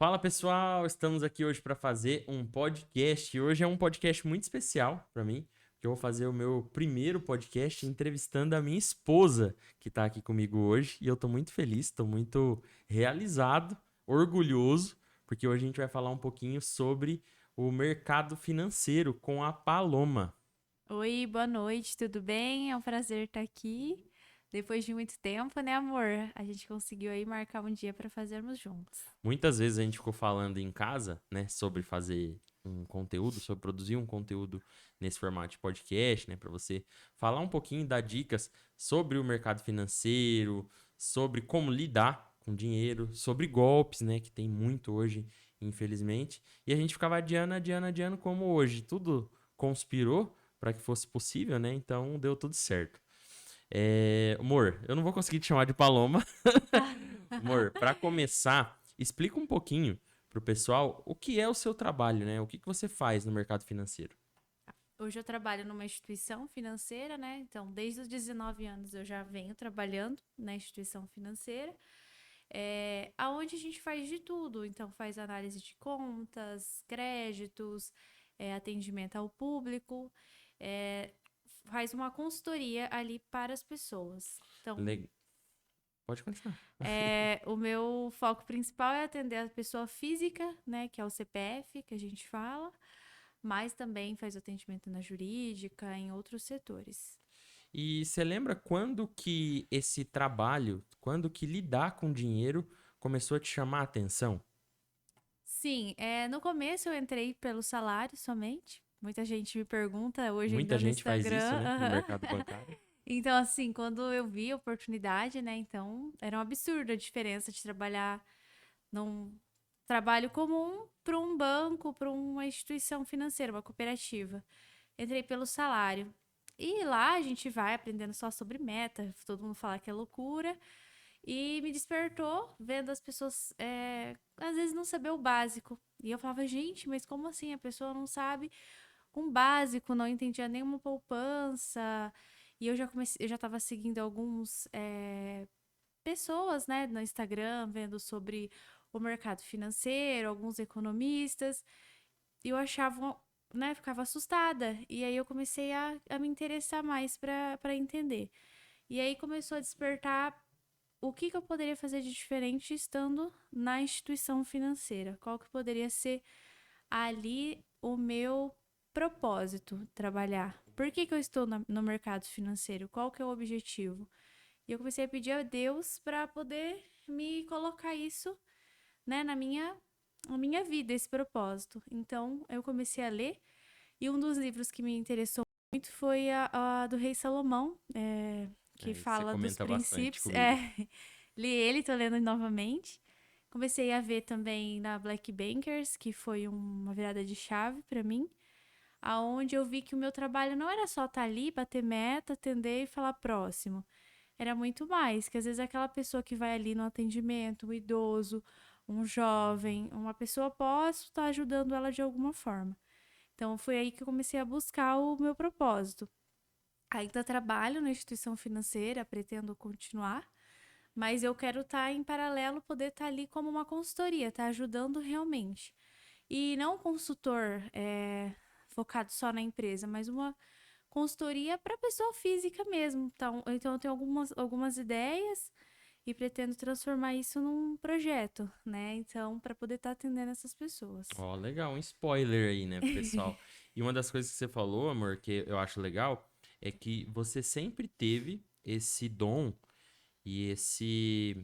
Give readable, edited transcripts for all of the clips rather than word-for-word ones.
Fala pessoal, estamos aqui hoje para fazer um podcast. Hoje é um podcast muito especial para mim, porque eu vou fazer o meu primeiro podcast entrevistando a minha esposa, que está aqui comigo hoje, e eu estou muito feliz, estou muito realizado, orgulhoso, porque hoje a gente vai falar um pouquinho sobre o mercado financeiro com a Paloma. Oi, boa noite, tudo bem? É um prazer estar aqui. Depois de muito tempo, né, amor? A gente conseguiu aí marcar um dia para fazermos juntos. Muitas vezes a gente ficou falando em casa, né, sobre fazer um conteúdo, sobre produzir um conteúdo nesse formato de podcast, né, para você falar um pouquinho, dar dicas sobre o mercado financeiro, sobre como lidar com dinheiro, sobre golpes, né, que tem muito hoje, infelizmente. E a gente ficava adiando, adiando, adiando, como hoje tudo conspirou para que fosse possível, né? Então deu tudo certo. Amor, eu não vou conseguir te chamar de Paloma. Amor, para começar, explica um pouquinho pro pessoal o que é o seu trabalho, né? O que você faz no mercado financeiro. Hoje eu trabalho numa instituição financeira, né? Então, desde os 19 anos eu já venho trabalhando na instituição financeira, aonde a gente faz de tudo. Então, faz análise de contas, créditos, atendimento ao público, é, faz uma consultoria ali para as pessoas. Então, Le- Pode continuar. o meu foco principal é atender a pessoa física, né, que é o CPF, que a gente fala, mas também faz atendimento na jurídica, em outros setores. E você lembra quando que esse trabalho, quando que lidar com dinheiro começou a te chamar a atenção? Sim, no começo eu entrei pelo salário somente. Muita gente me pergunta hoje Muita ainda no gente faz isso, Instagram. né, no Aham. mercado bancário. Então, assim, quando eu vi a oportunidade, né? Então, era um absurdo a diferença de trabalhar num trabalho comum para um banco, para uma instituição financeira, uma cooperativa. Entrei pelo salário. E lá a gente vai aprendendo só sobre meta, todo mundo fala que é loucura. E me despertou vendo as pessoas, às vezes, não saber o básico. E eu falava, gente, mas como assim? A pessoa não sabe um básico, não entendia nenhuma poupança. E eu já comecei, eu já estava seguindo alguns pessoas, né, no Instagram, vendo sobre o mercado financeiro, alguns economistas. E eu achava, né, ficava assustada. E aí eu comecei a me interessar mais para entender. E aí começou a despertar o que eu poderia fazer de diferente estando na instituição financeira. Qual que poderia ser ali o meu propósito, trabalhar. Por que eu estou no mercado financeiro? Qual que é o objetivo? E eu comecei a pedir a Deus para poder me colocar isso, né, na minha vida, esse propósito. Então, eu comecei a ler e um dos livros que me interessou muito foi a do Rei Salomão, que É, você fala dos comenta bastante princípios. comigo. Li ele, tô lendo novamente. Comecei a ver também na Black Bankers, que foi uma virada de chave para mim, aonde eu vi que o meu trabalho não era só estar ali, bater meta, atender e falar próximo. Era muito mais, que às vezes aquela pessoa que vai ali no atendimento, um idoso, um jovem, uma pessoa, posso estar ajudando ela de alguma forma. Então foi aí que eu comecei a buscar o meu propósito. Ainda trabalho na instituição financeira, pretendo continuar, mas eu quero estar em paralelo, poder estar ali como uma consultoria, estar ajudando realmente. E não um consultor focado só na empresa, mas uma consultoria para pessoa física mesmo. Então eu tenho algumas ideias e pretendo transformar isso num projeto, né? Então, para poder estar atendendo essas pessoas. Ó, legal, um spoiler aí, né, pessoal? E uma das coisas que você falou, amor, que eu acho legal, é que você sempre teve esse dom e esse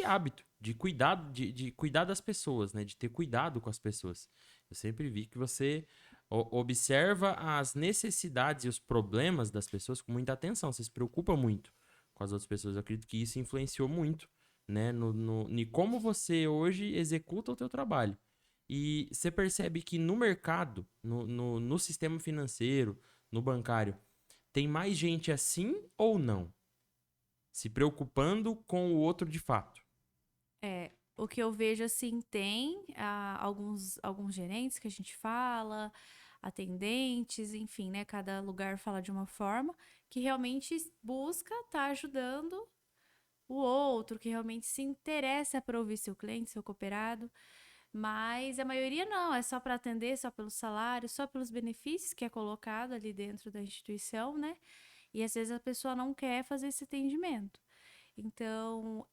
hábito de cuidar, de cuidar das pessoas, né? De ter cuidado com as pessoas. Eu sempre vi que você observa as necessidades e os problemas das pessoas com muita atenção. Você se preocupa muito com as outras pessoas. Eu acredito que isso influenciou muito, né? Em como você hoje executa o teu trabalho. E você percebe que no mercado, no sistema financeiro, no bancário, tem mais gente assim ou não? Se preocupando com o outro de fato. O que eu vejo assim, tem alguns gerentes que a gente fala, atendentes, enfim, né? Cada lugar fala de uma forma, que realmente busca estar ajudando o outro, que realmente se interessa para ouvir seu cliente, seu cooperado. Mas a maioria não, é só para atender, só pelo salário, só pelos benefícios que é colocado ali dentro da instituição, né? E às vezes a pessoa não quer fazer esse atendimento. Então,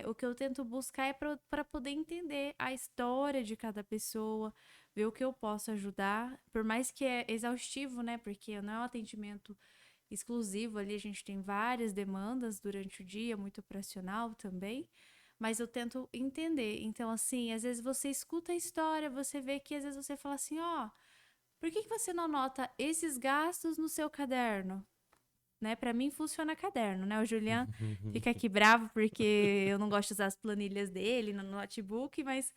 o que eu tento buscar é para poder entender a história de cada pessoa, ver o que eu posso ajudar, por mais que é exaustivo, né? Porque não é um atendimento exclusivo ali, a gente tem várias demandas durante o dia, muito operacional também, mas eu tento entender. Então, assim, às vezes você escuta a história, você vê que às vezes você fala assim, ó, por que você não anota esses gastos no seu caderno? Né? Para mim funciona caderno, né? O Julian fica aqui bravo porque eu não gosto de usar as planilhas dele no notebook, mas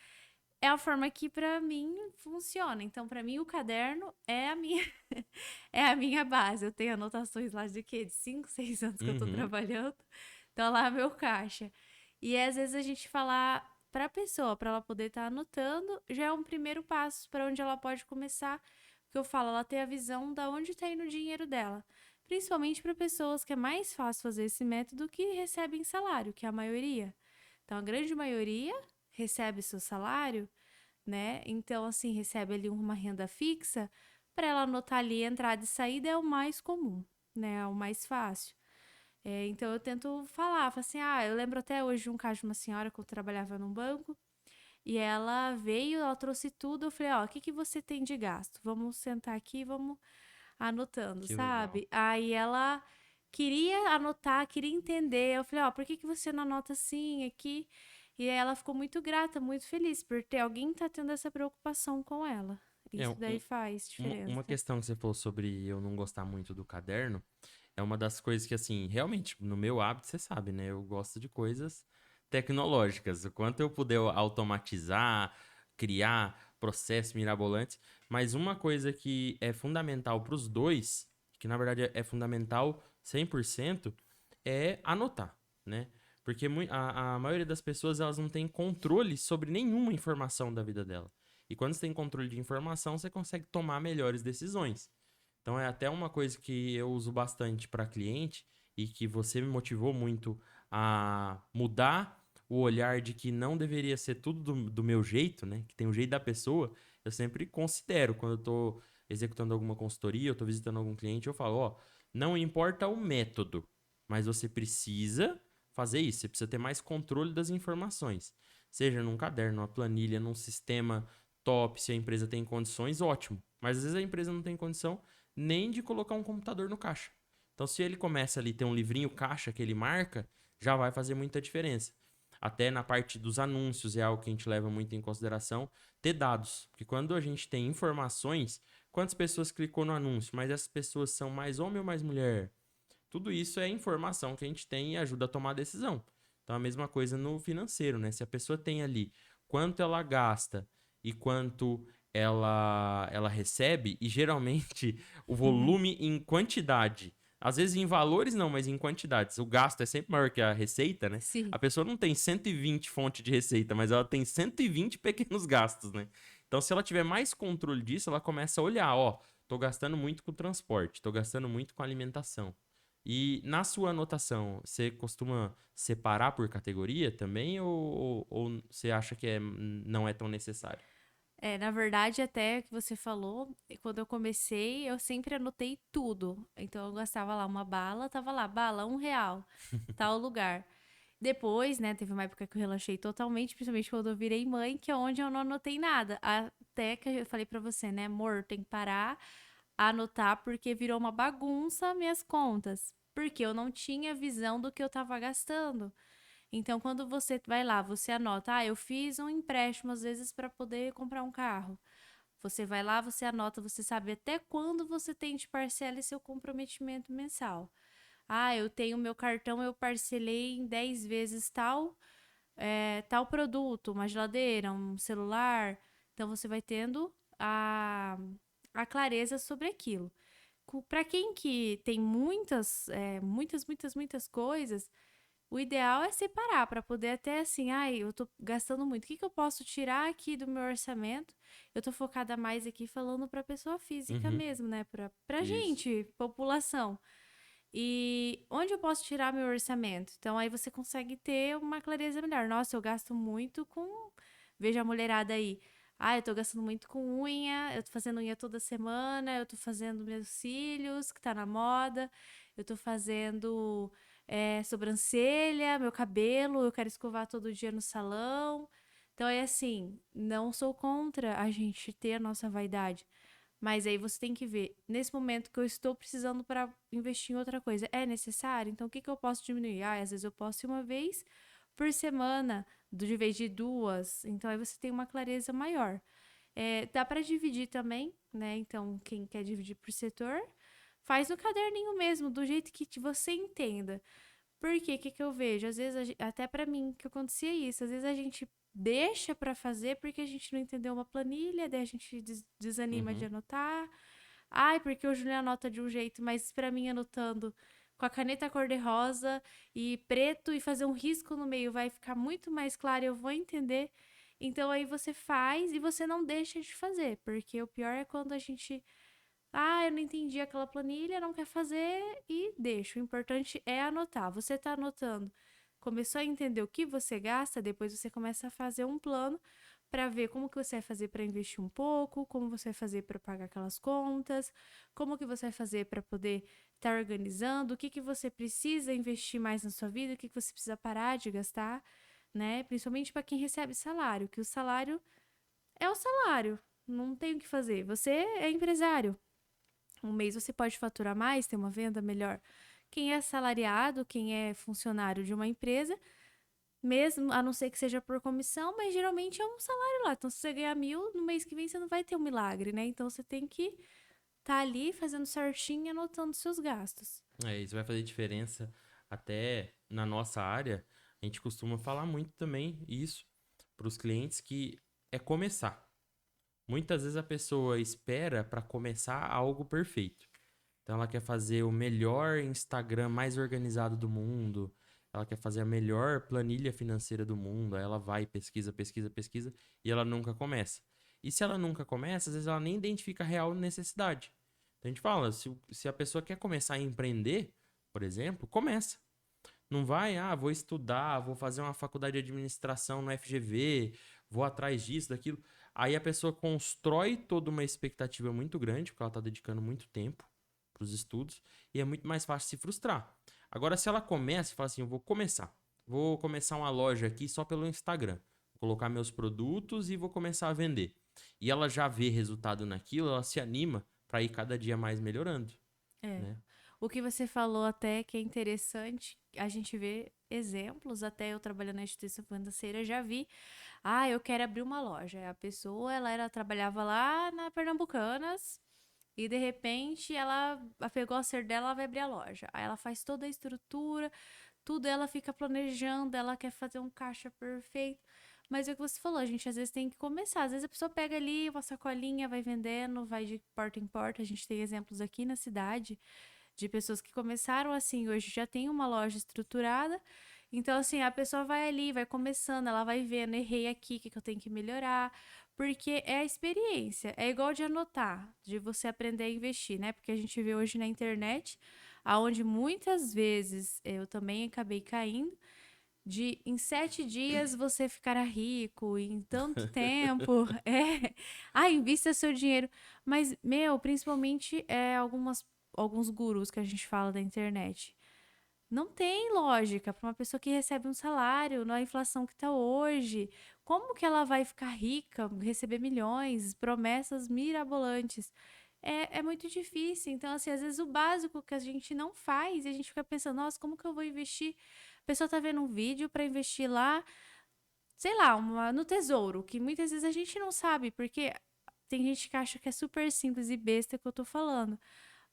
é a forma que para mim funciona. Então, para mim o caderno é a minha é a minha base. Eu tenho anotações lá de quê? De 5, 6 anos que eu tô Uhum. trabalhando. Então lá é meu caixa. E às vezes a gente falar para a pessoa, para ela poder estar anotando, já é um primeiro passo para onde ela pode começar. Porque eu falo, ela tem a visão da onde está indo o dinheiro dela. Principalmente para pessoas que é mais fácil fazer esse método que recebem salário, que é a maioria. Então, a grande maioria recebe seu salário, né? Então, assim, recebe ali uma renda fixa, para ela anotar ali entrada e saída é o mais comum, né? É o mais fácil. Então, eu tento falar assim, eu lembro até hoje de um caso de uma senhora que eu trabalhava num banco, e ela veio, ela trouxe tudo, eu falei, ó, o que que você tem de gasto? Vamos sentar aqui e vamos anotando, Que legal. sabe? Aí ela queria anotar, queria entender. Eu falei, ó, por que que você não anota assim aqui? E aí ela ficou muito grata, muito feliz por ter alguém que tá tendo essa preocupação com ela. É, Isso daí faz uma diferença. questão que você falou sobre eu não gostar muito do caderno é uma das coisas que, assim, realmente, no meu hábito, você sabe, né? Eu gosto de coisas tecnológicas. O quanto eu puder automatizar, criar processos mirabolantes. Mas uma coisa que é fundamental para os dois, que na verdade é fundamental 100%, é anotar, né? Porque a maioria das pessoas elas não tem controle sobre nenhuma informação da vida dela. E quando você tem controle de informação, você consegue tomar melhores decisões. Então é até uma coisa que eu uso bastante para cliente e que você me motivou muito a mudar o olhar de que não deveria ser tudo do meu jeito, né? Que tem o jeito da pessoa. Eu sempre considero quando eu tô executando alguma consultoria, eu tô visitando algum cliente, eu falo, ó, não importa o método, mas você precisa fazer isso, você precisa ter mais controle das informações. Seja num caderno, numa planilha, num sistema top, se a empresa tem condições, ótimo. Mas às vezes a empresa não tem condição nem de colocar um computador no caixa. Então, se ele começa ali a ter um livrinho caixa que ele marca, já vai fazer muita diferença. Até na parte dos anúncios é algo que a gente leva muito em consideração, ter dados. Porque quando a gente tem informações, quantas pessoas clicou no anúncio, mas essas pessoas são mais homem ou mais mulher? Tudo isso é informação que a gente tem e ajuda a tomar a decisão. Então, a mesma coisa no financeiro, né? Se a pessoa tem ali quanto ela gasta e quanto ela recebe, e geralmente o volume em quantidade, às vezes em valores não, mas em quantidades, o gasto é sempre maior que a receita, né? Sim. A pessoa não tem 120 fontes de receita, mas ela tem 120 pequenos gastos, né? Então, se ela tiver mais controle disso, ela começa a olhar, ó, tô gastando muito com transporte, tô gastando muito com alimentação. E na sua anotação, você costuma separar por categoria também ou você acha que não é tão necessário? Na verdade, até que você falou, quando eu comecei, eu sempre anotei tudo. Então, eu gastava lá uma bala, tava lá, bala, R$ 1, tal lugar. Depois, né, teve uma época que eu relaxei totalmente, principalmente quando eu virei mãe, que é onde eu não anotei nada. Até que eu falei pra você, né, amor, tem que parar, anotar, porque virou uma bagunça minhas contas. Porque eu não tinha visão do que eu tava gastando. Então, quando você vai lá, você anota, eu fiz um empréstimo às vezes para poder comprar um carro. Você vai lá, você anota, você sabe até quando você tem de parcela e seu comprometimento mensal. Eu tenho meu cartão, eu parcelei em 10 vezes tal produto, uma geladeira, um celular. Então, você vai tendo a clareza sobre aquilo. Para quem que tem muitas coisas, o ideal é separar para poder até assim, eu tô gastando muito. O que que eu posso tirar aqui do meu orçamento? Eu tô focada mais aqui falando para pessoa física Uhum, mesmo, né? Para isso. gente, população. E onde eu posso tirar meu orçamento? Então aí você consegue ter uma clareza melhor. Nossa, eu gasto muito com vejo a mulherada aí. Ah, eu tô gastando muito com unha, eu tô fazendo unha toda semana, eu tô fazendo meus cílios, que tá na moda, eu tô fazendo sobrancelha, meu cabelo, eu quero escovar todo dia no salão. Então é assim, não sou contra a gente ter a nossa vaidade. Mas aí você tem que ver, nesse momento que eu estou precisando para investir em outra coisa, é necessário? Então o que eu posso diminuir? Ah, às vezes eu posso ir uma vez por semana, de vez de duas. Então aí você tem uma clareza maior. Dá para dividir também, né? Então quem quer dividir por setor, faz no caderninho mesmo, do jeito que você entenda. Porque o que eu vejo? Às vezes, até pra mim, que acontecia isso. Às vezes a gente deixa pra fazer porque a gente não entendeu uma planilha, daí a gente desanima de Uhum. anotar. Ai, porque o Júnior anota de um jeito, mas pra mim anotando com a caneta cor-de-rosa e preto e fazer um risco no meio vai ficar muito mais claro, eu vou entender. Então aí você faz e você não deixa de fazer, porque o pior é quando a gente eu não entendi aquela planilha, não quer fazer e deixa. O importante é anotar. Você está anotando, começou a entender o que você gasta, depois você começa a fazer um plano para ver como que você vai fazer para investir um pouco, como você vai fazer para pagar aquelas contas, como que você vai fazer para poder estar organizando, o que você precisa investir mais na sua vida, o que você precisa parar de gastar, né? Principalmente para quem recebe salário, que o salário é o salário, não tem o que fazer. Você é empresário, um mês você pode faturar mais, ter uma venda melhor. Quem é assalariado, quem é funcionário de uma empresa, mesmo, a não ser que seja por comissão, mas geralmente é um salário lá. Então, se você ganhar 1.000, no mês que vem você não vai ter um milagre, né? Então, você tem que estar ali fazendo certinho e anotando seus gastos. Isso vai fazer diferença até na nossa área. A gente costuma falar muito também isso para os clientes que é começar. Muitas vezes a pessoa espera para começar algo perfeito. Então ela quer fazer o melhor Instagram mais organizado do mundo, ela quer fazer a melhor planilha financeira do mundo, aí ela vai, pesquisa, pesquisa, pesquisa e ela nunca começa. E se ela nunca começa, às vezes ela nem identifica a real necessidade. Então a gente fala, se a pessoa quer começar a empreender, por exemplo, começa. Não vai, vou estudar, vou fazer uma faculdade de administração no FGV, vou atrás disso, daquilo. Aí a pessoa constrói toda uma expectativa muito grande, porque ela está dedicando muito tempo para os estudos, e é muito mais fácil se frustrar. Agora, se ela começa e fala assim, eu vou começar uma loja aqui só pelo Instagram, vou colocar meus produtos e vou começar a vender. E ela já vê resultado naquilo, ela se anima para ir cada dia mais melhorando, É. né? O que você falou até que é interessante, a gente vê exemplos, até eu trabalhando na instituição financeira, já vi. Eu quero abrir uma loja. A pessoa, trabalhava lá na Pernambucanas e de repente ela pegou a ser dela, ela vai abrir a loja. Aí ela faz toda a estrutura, tudo, ela fica planejando, ela quer fazer um caixa perfeito. Mas é o que você falou, a gente às vezes tem que começar. Às vezes a pessoa pega ali uma sacolinha, vai vendendo, vai de porta em porta. A gente tem exemplos aqui na cidade de pessoas que começaram assim, hoje já tem uma loja estruturada. Então, assim, a pessoa vai ali, vai começando, ela vai vendo, errei aqui, o que eu tenho que melhorar. Porque é a experiência, é igual de anotar, de você aprender a investir, né? Porque a gente vê hoje na internet, aonde muitas vezes eu também acabei caindo, de em 7 dias você ficará rico, em tanto tempo, invista seu dinheiro. Mas, meu, principalmente alguns gurus que a gente fala da internet. Não tem lógica para uma pessoa que recebe um salário na inflação que está hoje. Como que ela vai ficar rica, receber milhões, promessas mirabolantes? É muito difícil. Então, assim, às vezes o básico que a gente não faz, e a gente fica pensando, nossa, como que eu vou investir? A pessoa tá vendo um vídeo para investir lá, sei lá, no tesouro, que muitas vezes a gente não sabe, porque tem gente que acha que é super simples e besta que eu tô falando.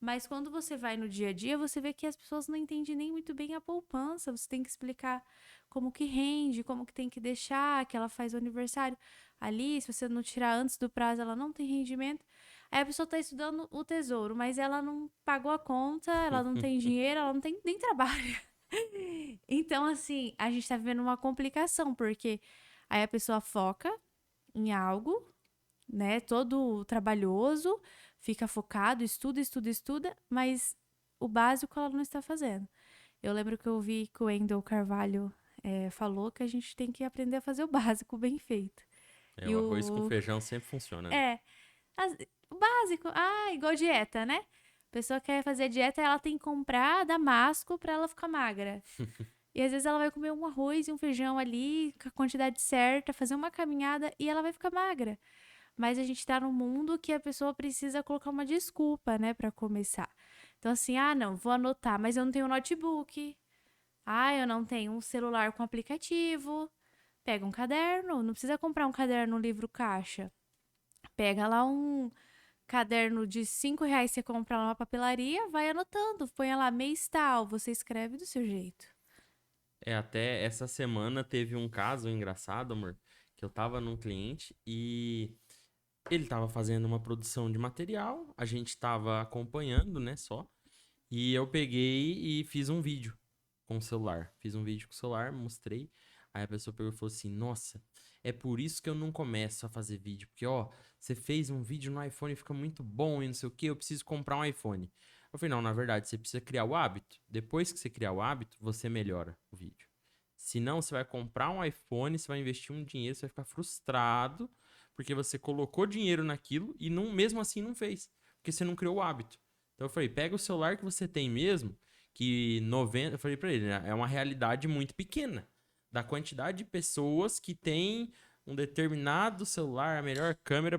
Mas quando você vai no dia a dia, você vê que as pessoas não entendem nem muito bem a poupança. Você tem que explicar como que rende, como que tem que deixar, que ela faz o aniversário. Ali, se você não tirar antes do prazo, ela não tem rendimento. Aí a pessoa está estudando o tesouro, mas ela não pagou a conta, ela não tem dinheiro, ela não tem nem trabalho. Então, assim, a gente tá vivendo uma complicação, porque aí a pessoa foca em algo, né, todo trabalhoso, fica focado, estuda, estuda, estuda, mas o básico ela não está fazendo. Eu lembro que eu vi que o Wendel Carvalho falou que a gente tem que aprender a fazer o básico bem feito. É, E o arroz com o... feijão sempre funciona, né? É, o básico. Ah, igual dieta, né? A pessoa quer fazer dieta, ela tem que comprar damasco pra ela ficar magra. E às vezes ela vai comer um arroz e um feijão ali, com a quantidade certa, fazer uma caminhada e ela vai ficar magra. Mas a gente tá num mundo que a pessoa precisa colocar uma desculpa, né, pra começar. Então, assim, ah, não, vou anotar, mas eu não tenho notebook. Ah, eu não tenho um celular com aplicativo. Pega um caderno, não precisa comprar um caderno, um livro caixa. Pega lá um caderno de R$ 5 que você compra lá na papelaria, vai anotando, põe lá mês tal, você escreve do seu jeito. É, até essa semana teve um caso engraçado, amor, que eu tava num cliente e ele tava fazendo uma produção de material, a gente tava acompanhando, né, só. E eu peguei e fiz um vídeo com o celular. Fiz um vídeo com o celular, mostrei. Aí a pessoa pegou e falou assim: Nossa, é por isso que eu não começo a fazer vídeo. Porque, ó, você fez um vídeo no iPhone e fica muito bom e não sei o que, eu preciso comprar um iPhone. Eu falei: Não, na verdade, você precisa criar o hábito. Depois que você criar o hábito, você melhora o vídeo. Senão, você vai comprar um iPhone, você vai investir um dinheiro, você vai ficar frustrado porque você colocou dinheiro naquilo e não, mesmo assim não fez. Porque você não criou o hábito. Então eu falei, pega o celular que você tem mesmo, que 90, eu falei pra ele, né, é uma realidade muito pequena da quantidade de pessoas que tem um determinado celular, a melhor câmera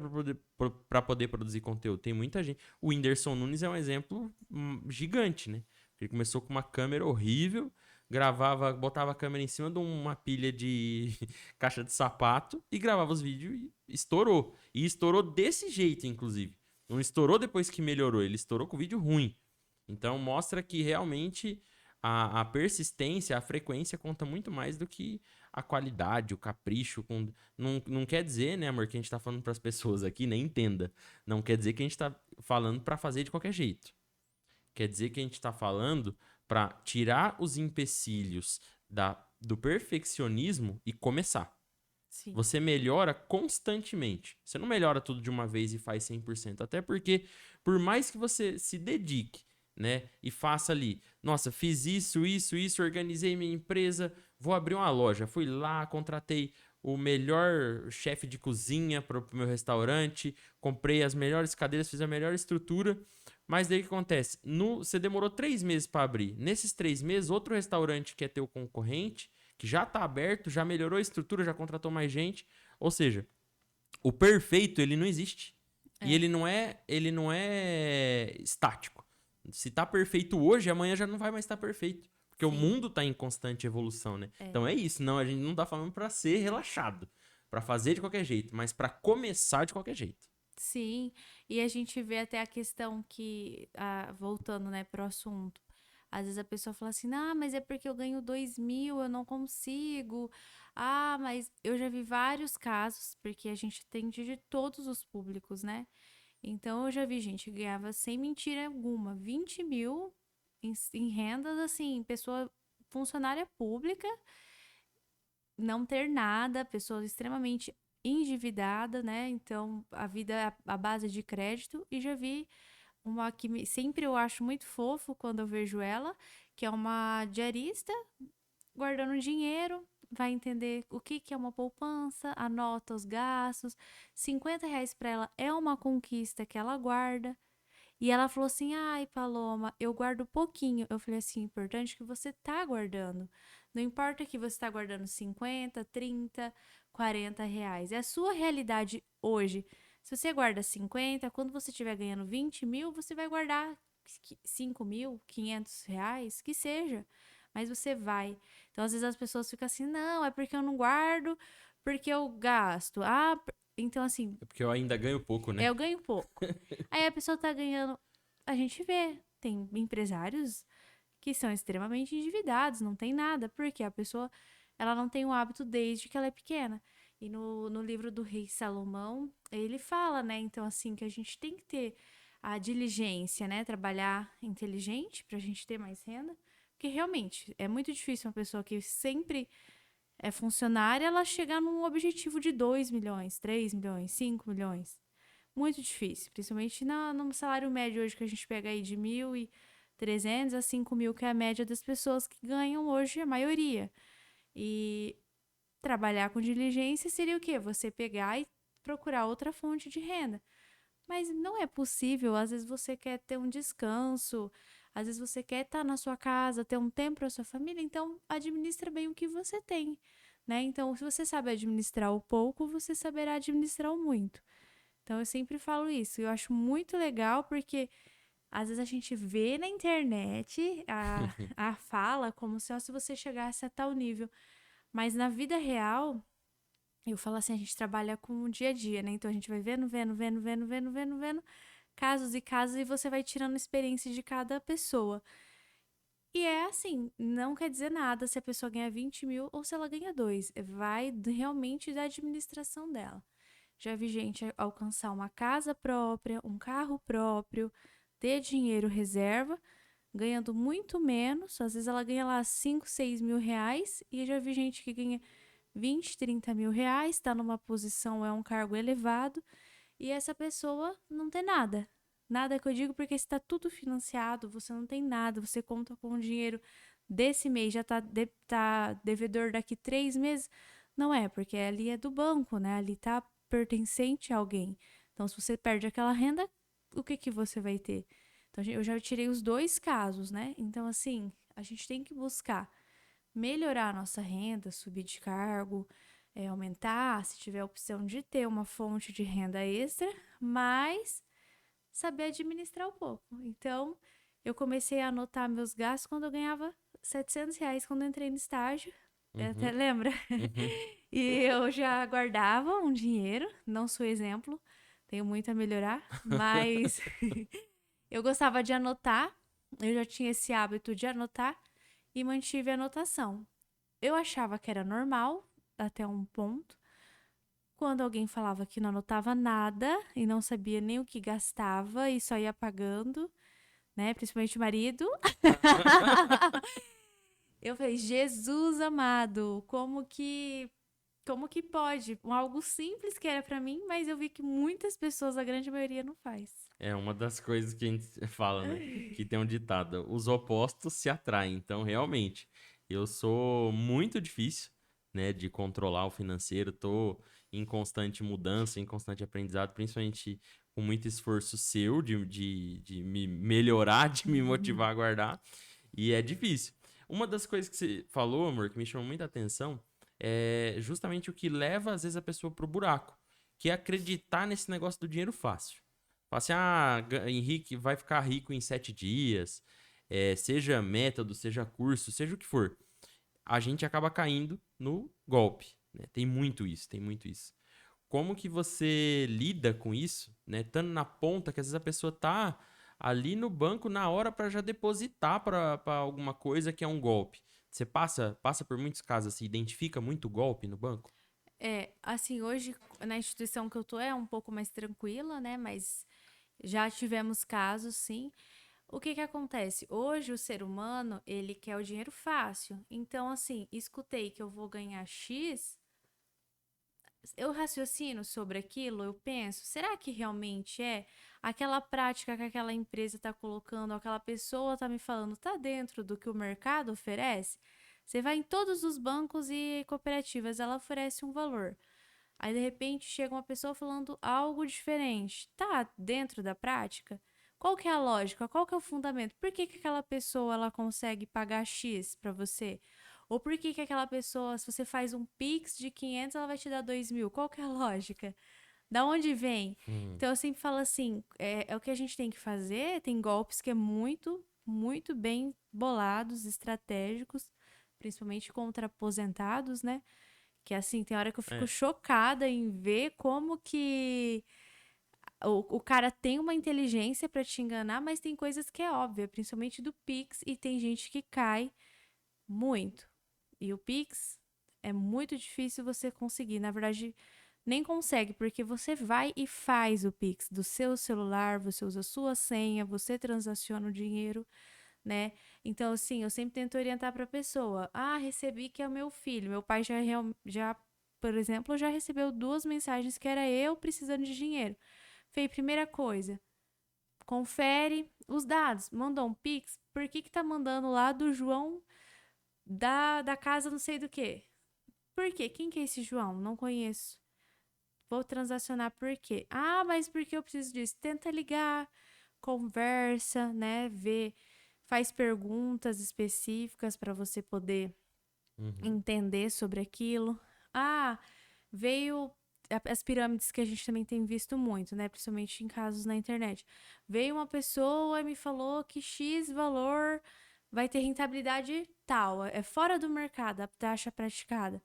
para poder produzir conteúdo. Tem muita gente. O Whindersson Nunes é um exemplo gigante, né? Ele começou com uma câmera horrível, gravava, botava a câmera em cima de uma pilha de caixa de sapato e gravava os vídeos e estourou. E estourou desse jeito, inclusive. Não estourou depois que melhorou, ele estourou com vídeo ruim. Então mostra que realmente a persistência, a frequência conta muito mais do que a qualidade, o capricho. Não quer dizer, né, amor, que a gente tá falando para as pessoas aqui, nem entenda. Não quer dizer que a gente tá falando para fazer de qualquer jeito. Quer dizer que a gente tá falando para tirar os empecilhos do perfeccionismo e começar. Sim. Você melhora constantemente. Você não melhora tudo de uma vez e faz 100%. Até porque, por mais que você se dedique, né, e faça ali, nossa, fiz isso, organizei minha empresa, vou abrir uma loja. Fui lá, contratei o melhor chefe de cozinha para o meu restaurante, comprei as melhores cadeiras, fiz a melhor estrutura. Mas daí o que acontece? Você demorou 3 meses para abrir. Nesses 3 meses, outro restaurante que é teu concorrente que já está aberto, já melhorou a estrutura, já contratou mais gente. Ou seja, o perfeito ele não existe. E É. ele não é estático. Se tá perfeito hoje, amanhã já não vai mais estar perfeito. Porque o Sim. mundo tá em constante evolução, né? É. Então é isso, não, a gente não tá falando para ser relaxado, para fazer de qualquer jeito, mas para começar de qualquer jeito. Sim, e a gente vê até a questão que, voltando, né, pro assunto, às vezes a pessoa fala assim, ah, mas é porque eu ganho 2.000, eu não consigo. Ah, mas eu já vi vários casos, porque a gente atende de todos os públicos, né? Então eu já vi gente que ganhava, sem mentira alguma, 20.000 em rendas, assim, pessoa funcionária pública, não ter nada, pessoa extremamente endividada, né? Então, a vida é a base de crédito. E já vi uma que sempre eu acho muito fofo quando eu vejo ela, que é uma diarista guardando dinheiro, vai entender o que é uma poupança, anota os gastos. R$ 50 para ela é uma conquista que ela guarda. E ela falou assim: ai, Paloma, eu guardo pouquinho. Eu falei assim: importante que você tá guardando. Não importa que você tá guardando 50, 30, R$ 40. É a sua realidade hoje. Se você guarda 50, quando você estiver ganhando 20.000, você vai guardar 5.000, R$ 500, que seja. Mas você vai. Então, às vezes as pessoas ficam assim: não, é porque eu não guardo, porque eu gasto. Ah, então assim, É porque eu ainda ganho pouco, né? eu ganho pouco. Aí a pessoa tá ganhando. A gente vê, tem empresários que são extremamente endividados, não tem nada, porque a pessoa ela não tem o hábito desde que ela é pequena. E no livro do Rei Salomão, ele fala, né? Então, assim, que a gente tem que ter a diligência, né? Trabalhar inteligente pra gente ter mais renda. Porque realmente é muito difícil uma pessoa que sempre é funcionária ela chegar num objetivo de 2 milhões, 3 milhões, 5 milhões. Muito difícil, principalmente no salário médio hoje que a gente pega aí de 1.300 a 5.000, que é a média das pessoas que ganham hoje, a maioria. E trabalhar com diligência seria o quê? Você pegar e procurar outra fonte de renda. Mas não é possível. Às vezes você quer ter um descanso, às vezes você quer estar na sua casa, ter um tempo para sua família, então administra bem o que você tem, né? Então, se você sabe administrar o pouco, você saberá administrar o muito. Então, eu sempre falo isso. Eu acho muito legal porque às vezes a gente vê na internet a fala como se, ó, se você chegasse a tal nível. Mas na vida real, eu falo assim, a gente trabalha com o dia a dia, né? Então a gente vai vendo casos e casos e você vai tirando experiência de cada pessoa. E é assim, não quer dizer nada se a pessoa ganha 20 mil ou se ela ganha 2. Vai realmente da administração dela. Já vi gente alcançar uma casa própria, um carro próprio, ter dinheiro reserva, ganhando muito menos. Às vezes ela ganha lá 5, 6 mil reais. E já vi gente que ganha 20, 30 mil reais, está numa posição, é um cargo elevado. E essa pessoa não tem nada. Nada que eu digo porque está tudo financiado, você não tem nada, você conta com o dinheiro desse mês, já tá devedor daqui 3 meses. Não é, porque ali é do banco, né? Ali tá pertencente a alguém. Então, se você perde aquela renda, o que você vai ter? Então, eu já tirei os dois casos, né? Então, assim, a gente tem que buscar melhorar a nossa renda, subir de cargo, aumentar, se tiver a opção de ter uma fonte de renda extra, mas saber administrar um pouco. Então, eu comecei a anotar meus gastos quando eu ganhava R$ 700 quando eu entrei no estágio. Até Uhum, lembra? uhum. E eu já guardava um dinheiro, não sou exemplo, tenho muito a melhorar, mas eu gostava de anotar, eu já tinha esse hábito de anotar e mantive a anotação. Eu achava que era normal até um ponto. Quando alguém falava que não anotava nada e não sabia nem o que gastava e só ia pagando, né? Principalmente o marido. Eu falei, Jesus amado, como que pode? Algo simples que era pra mim, mas eu vi que muitas pessoas, a grande maioria, não faz. É uma das coisas que a gente fala, né? Que tem um ditado: os opostos se atraem. Então, realmente, eu sou muito difícil, né, de controlar o financeiro. Tô em constante mudança, em constante aprendizado, principalmente com muito esforço seu de me melhorar, de me motivar a guardar. E é difícil. Uma das coisas que você falou, amor, que me chamou muita atenção, é justamente o que leva, às vezes, a pessoa pro buraco, que é acreditar nesse negócio do dinheiro fácil. Fala assim, Henrique vai ficar rico em 7 dias, seja método, seja curso, seja o que for. A gente acaba caindo no golpe, né? Tem muito isso, tem muito isso. Como que você lida com isso, né? Estando na ponta, que às vezes a pessoa tá ali no banco na hora para já depositar para alguma coisa que é um golpe. Você passa por muitos casos, assim, identifica muito golpe no banco? Assim, hoje na instituição que eu tô é um pouco mais tranquila, né? Mas já tivemos casos, sim. O que que acontece? Hoje o ser humano, ele quer o dinheiro fácil. Então, assim, escutei que eu vou ganhar X, eu raciocino sobre aquilo, eu penso, será que realmente é aquela prática que aquela empresa está colocando, aquela pessoa está me falando, está dentro do que o mercado oferece? Você vai em todos os bancos e cooperativas, ela oferece um valor. Aí de repente chega uma pessoa falando algo diferente. Tá dentro da prática? Qual que é a lógica? Qual que é o fundamento? Por que que aquela pessoa ela consegue pagar X para você? Ou por que que aquela pessoa, se você faz um Pix de 500, ela vai te dar 2 mil? Qual que é a lógica? Da onde vem? Hum, Então eu sempre falo assim, é o que a gente tem que fazer. Tem golpes que é muito, muito bem bolados, estratégicos, principalmente contra aposentados, né? Que assim, tem hora que eu fico é. chocada em ver como que o cara tem uma inteligência pra te enganar, mas tem coisas que é óbvia, principalmente do Pix, e tem gente que cai muito. E o Pix é muito difícil você conseguir. Na verdade, nem consegue, porque você vai e faz o Pix do seu celular, você usa a sua senha, você transaciona o dinheiro, né? Então, assim, eu sempre tento orientar para a pessoa. Ah, recebi que é o meu filho. Meu pai já, por exemplo, já recebeu 2 mensagens que era eu precisando de dinheiro. Falei, primeira coisa, confere os dados. Mandou um Pix. Por que tá mandando lá do João da casa não sei do quê? Por quê? Quem que é esse João? Não conheço. vou transacionar por quê? Ah, mas por que eu preciso disso? Tenta ligar, conversa, né? Vê, faz perguntas específicas para você poder Uhum. entender sobre aquilo. Ah, veio as pirâmides que a gente também tem visto muito, né? Principalmente em casos na internet. Veio uma pessoa e me falou que X valor vai ter rentabilidade tal, é fora do mercado a taxa praticada.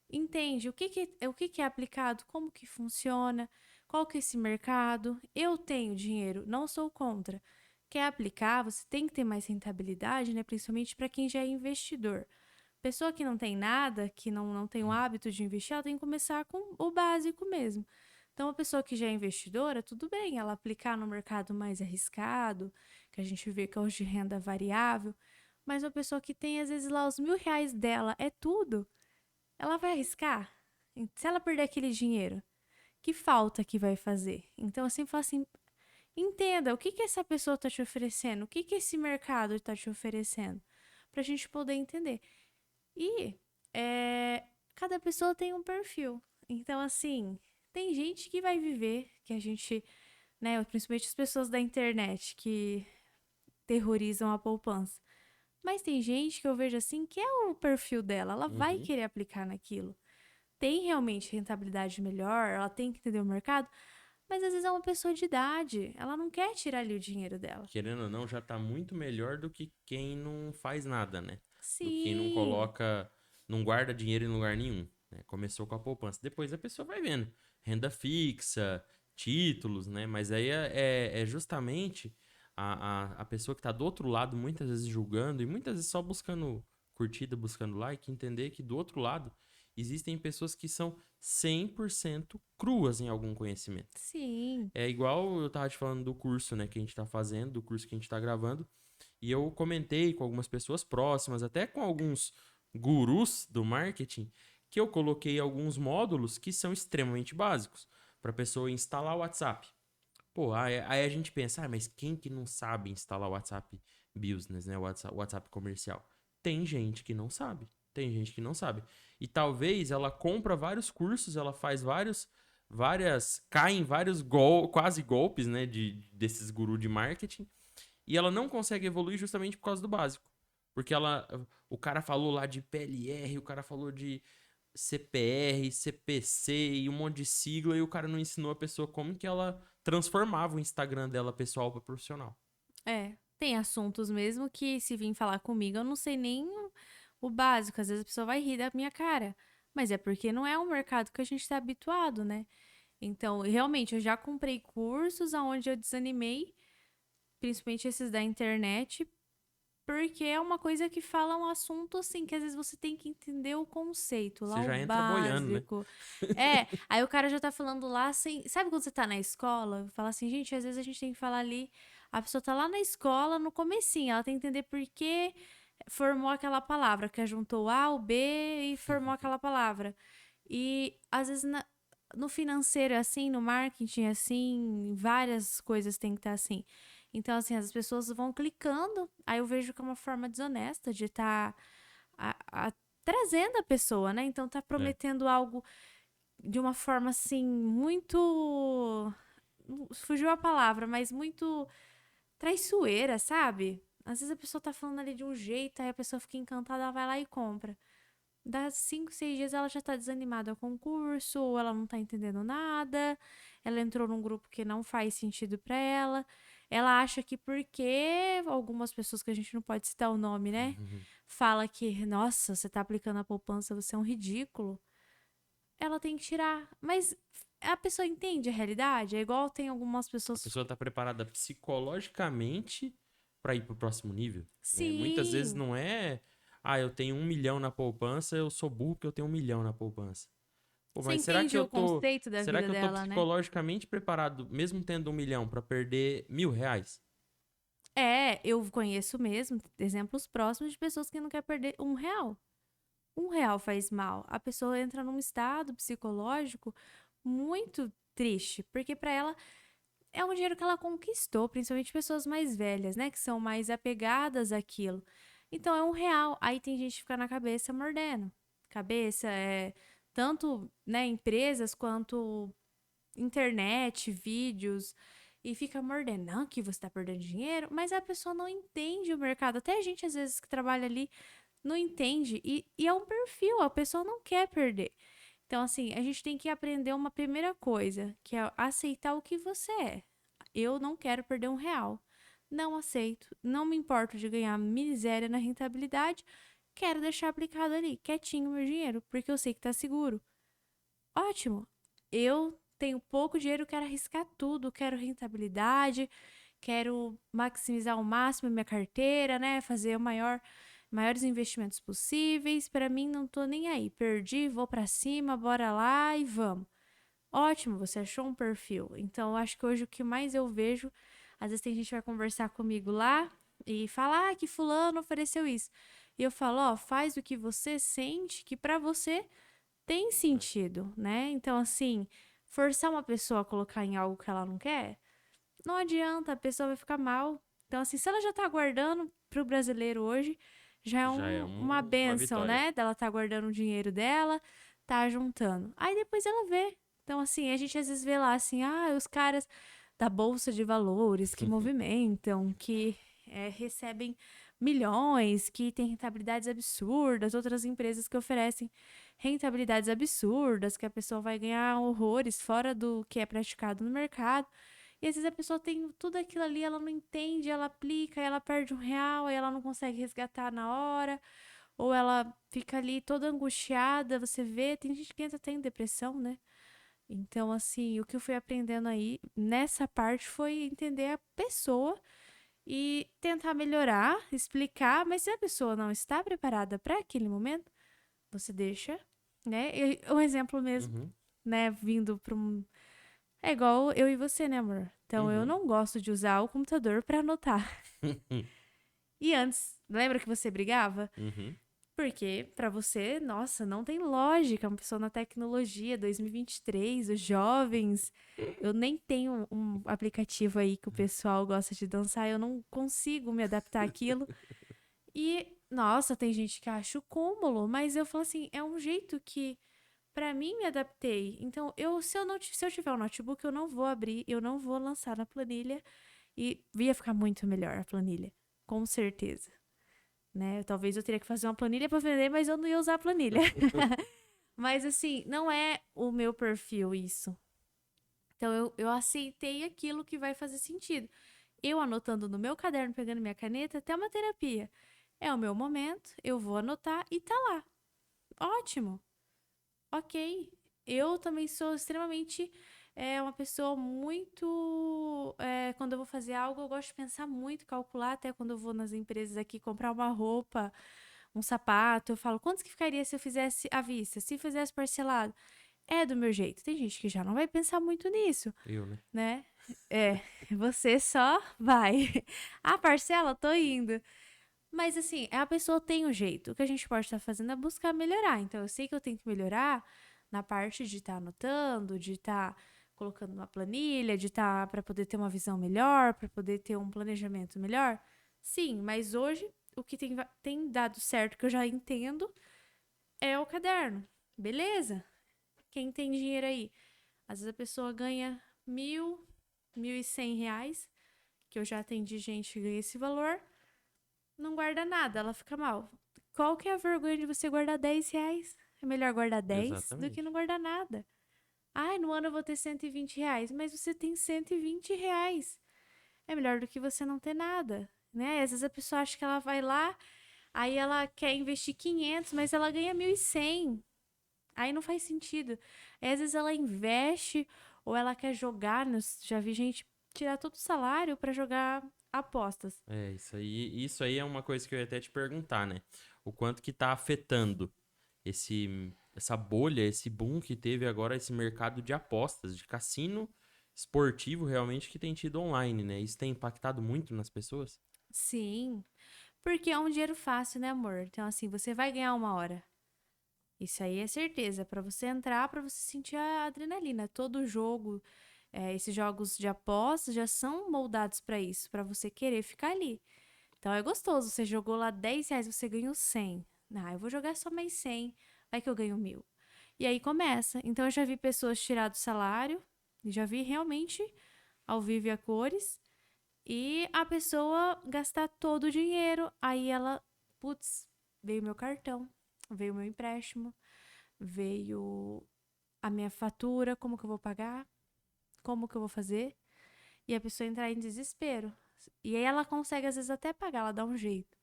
Entende o que é aplicado, como que funciona, qual que é esse mercado. Eu tenho dinheiro, não sou contra. Quer aplicar, você tem que ter mais rentabilidade, né? Principalmente para quem já é investidor. Pessoa que não tem nada, que não tem o hábito de investir, ela tem que começar com o básico mesmo. Então, a pessoa que já é investidora, tudo bem, ela aplicar no mercado mais arriscado, que a gente vê que é hoje renda variável, mas uma pessoa que tem, às vezes, lá os R$ 1.000 dela, é tudo, ela vai arriscar? Se ela perder aquele dinheiro, que falta que vai fazer? Então, eu sempre falo assim, entenda o que essa pessoa está te oferecendo, o que esse mercado está te oferecendo, para a gente poder entender. E cada pessoa tem um perfil. Então, assim, tem gente que vai viver, que a gente, né, principalmente as pessoas da internet que terrorizam a poupança. Mas tem gente que eu vejo assim que é o perfil dela, ela vai Uhum. querer aplicar naquilo. Tem realmente rentabilidade melhor, ela tem que entender o mercado, mas às vezes é uma pessoa de idade, ela não quer tirar ali o dinheiro dela. Querendo ou não, já tá muito melhor do que quem não faz nada, né? Do que quem não Sim, coloca, não guarda dinheiro em lugar nenhum, né? Começou com a poupança. Depois a pessoa vai vendo. Renda fixa, títulos, né? Mas aí é justamente a pessoa que tá do outro lado, muitas vezes julgando e muitas vezes só buscando curtida, buscando like, entender que do outro lado existem pessoas que são 100% cruas em algum conhecimento. sim. É igual eu tava te falando do curso, né, que a gente tá fazendo, do curso que a gente tá gravando, e eu comentei com algumas pessoas próximas, até com alguns gurus do marketing, que eu coloquei alguns módulos que são extremamente básicos para pessoa instalar o WhatsApp. Pô, aí a gente pensa, mas quem que não sabe instalar o WhatsApp Business, né, o WhatsApp comercial? Tem gente que não sabe. Tem gente que não sabe. E talvez ela compra vários cursos, ela faz cai em vários quase golpes, né, desses gurus de marketing, e ela não consegue evoluir justamente por causa do básico. Porque o cara falou lá de PLR, o cara falou de CPR, CPC e um monte de sigla, e o cara não ensinou a pessoa como que ela transformava o Instagram dela pessoal para profissional. Tem assuntos mesmo que se vir falar comigo, eu não sei nem o básico. Às vezes a pessoa vai rir da minha cara. Mas é porque não é um mercado que a gente está habituado, né? Então, realmente, eu já comprei cursos aonde eu desanimei, principalmente esses da internet, porque é uma coisa que fala um assunto assim, que às vezes você tem que entender o conceito, lá Você o já entra boiando, né? básico. Aí o cara já tá falando lá assim. Sabe quando você tá na escola? Fala assim, gente, às vezes a gente tem que falar ali. A pessoa tá lá na escola, no comecinho, ela tem que entender por que formou aquela palavra, que juntou o A, o B e formou aquela palavra. E às vezes no financeiro é assim, no marketing é assim, várias coisas tem que estar assim. Então, assim, as pessoas vão clicando, aí eu vejo que é uma forma desonesta de estar trazendo a pessoa, né? Então, tá É. prometendo algo de uma forma, assim, muito. Fugiu a palavra, mas muito traiçoeira, sabe? Às vezes a pessoa tá falando ali de um jeito, aí a pessoa fica encantada, ela vai lá e compra. Dá 5, 6 dias ela já tá desanimada com o curso, ou ela não tá entendendo nada, ela entrou num grupo que não faz sentido pra ela. Ela acha que porque algumas pessoas que a gente não pode citar o nome, né? Fala que, nossa, você tá aplicando a poupança, você é um ridículo. Ela tem que tirar. Mas a pessoa entende a realidade? É igual tem algumas A pessoas. pessoa está preparada psicologicamente para ir para o próximo nível, né? Muitas vezes Sim. não é, eu tenho 1 milhão na poupança, eu sou burro porque eu tenho 1 milhão na poupança. Pô, Você mas entende o conceito da será vida que eu tô dela, né? psicologicamente preparado, mesmo tendo 1 milhão, para perder R$ 1.000? Eu conheço mesmo exemplos próximos de pessoas que não querem perder R$ 1. R$ 1 faz mal. A pessoa entra num estado psicológico muito triste, porque para ela é um dinheiro que ela conquistou, principalmente pessoas mais velhas, né, que são mais apegadas àquilo. Então é R$ 1. Aí tem gente que fica na cabeça mordendo. Cabeça é tanto, né, empresas quanto internet, vídeos, e fica mordendo. Não, que você tá perdendo dinheiro, mas a pessoa não entende o mercado. Até a gente, às vezes, que trabalha ali, não entende. E é um perfil, a pessoa não quer perder. Então, assim, a gente tem que aprender uma primeira coisa, que é aceitar o que você é. Eu não quero perder R$ 1. Não aceito. Não me importo de ganhar miséria na rentabilidade. Quero deixar aplicado ali, quietinho, meu dinheiro, porque eu sei que tá seguro. Ótimo. Eu tenho pouco dinheiro, quero arriscar tudo, quero rentabilidade, quero maximizar ao máximo a minha carteira, né? Fazer maiores investimentos possíveis. Para mim, não tô nem aí. Perdi, vou para cima, bora lá e vamos. Ótimo, você achou um perfil. Então, eu acho que hoje o que mais eu vejo, às vezes tem gente que vai conversar comigo lá e fala, que fulano ofereceu isso. E eu falo, ó, faz o que você sente que para você tem sentido, né? Então, assim, forçar uma pessoa a colocar em algo que ela não quer, não adianta, a pessoa vai ficar mal. Então, assim, se ela já tá guardando pro brasileiro hoje, já é Já é uma uma benção, vitória. né? Dela tá guardando o dinheiro dela, tá juntando. Aí depois ela vê. Então, assim, a gente às vezes vê lá, assim, os caras da Bolsa de Valores que movimentam, que recebem milhões, que têm rentabilidades absurdas, outras empresas que oferecem rentabilidades absurdas, que a pessoa vai ganhar horrores fora do que é praticado no mercado. E às vezes a pessoa tem tudo aquilo ali, ela não entende, ela aplica, ela perde R$ 1, aí ela não consegue resgatar na hora, ou ela fica ali toda angustiada, você vê, tem gente que entra até em depressão, né? Então, assim, o que eu fui aprendendo aí nessa parte foi entender a pessoa e tentar melhorar, explicar, mas se a pessoa não está preparada para aquele momento, você deixa, né? Um exemplo mesmo, Uhum, né, vindo para um é igual eu e você, né, amor? Então eu uhum. não gosto de usar o computador pra anotar. E antes, lembra que você brigava? Uhum. Porque pra você, nossa, não tem lógica, uma pessoa na tecnologia, 2023, os jovens. Eu nem tenho um aplicativo aí que o pessoal gosta de dançar, eu não consigo me adaptar àquilo. E, nossa, tem gente que acha o cúmulo, mas eu falo assim, é um jeito que pra mim me adaptei. Então, se eu tiver um notebook, eu não vou abrir, eu não vou lançar na planilha e ia ficar muito melhor a planilha, com certeza, né? Talvez eu teria que fazer uma planilha pra vender, mas eu não ia usar a planilha. Mas assim, não é o meu perfil isso. Então eu aceitei aquilo que vai fazer sentido. Eu anotando no meu caderno, pegando minha caneta, até uma terapia. É o meu momento, eu vou anotar e tá lá. Ótimo. Ok. Eu também sou extremamente uma pessoa muito. Quando eu vou fazer algo, eu gosto de pensar muito, calcular, até quando eu vou nas empresas aqui comprar uma roupa, um sapato, eu falo, quantos que ficaria se eu fizesse à vista? Se fizesse parcelado? É do meu jeito. Tem gente que já não vai pensar muito nisso, Eu, né? né? É, você só vai. A parcela, tô indo. Mas assim, a pessoa tem um jeito. O que a gente pode estar fazendo é buscar melhorar. Então, eu sei que eu tenho que melhorar na parte de estar anotando, de estar colocando uma planilha, de estar para poder ter uma visão melhor, para poder ter um planejamento melhor. Sim, mas hoje o que tem dado certo, que eu já entendo, é o caderno. Beleza? Quem tem dinheiro aí? Às vezes a pessoa ganha 1.000, R$ 1.100, que eu já atendi gente que ganha esse valor, não guarda nada, ela fica mal. Qual que é a vergonha de você guardar R$ 10? É melhor guardar 10 do que não Exatamente. guardar nada. Ai, no ano eu vou ter R$ 120, mas você tem R$ 120. É melhor do que você não ter nada, né? Às vezes a pessoa acha que ela vai lá, aí ela quer investir 500, mas ela ganha 1.100. Aí não faz sentido. Aí, às vezes ela investe ou ela quer jogar, já vi gente tirar todo o salário pra jogar apostas. É, isso aí é uma coisa que eu ia até te perguntar, né? O quanto que tá afetando essa bolha, esse boom que teve agora, esse mercado de apostas, de cassino esportivo realmente que tem tido online, né? Isso tem impactado muito nas pessoas? Sim, porque é um dinheiro fácil, né, amor? Então, assim, você vai ganhar uma hora. Isso aí é certeza. Pra você entrar, pra você sentir a adrenalina. Todo jogo, esses jogos de apostas já são moldados pra isso, pra você querer ficar ali. Então é gostoso. Você jogou lá R$ 10, você ganhou 100. Ah, eu vou jogar só mais 100. Vai que eu ganho 1.000. E aí começa. Então eu já vi pessoas tirar do salário. Já vi realmente ao vivo e a cores. E a pessoa gastar todo o dinheiro. Aí ela, putz, veio meu cartão, veio meu empréstimo, veio a minha fatura, como que eu vou pagar? Como que eu vou fazer? E a pessoa entrar em desespero. E aí ela consegue, às vezes, até pagar, ela dá um jeito.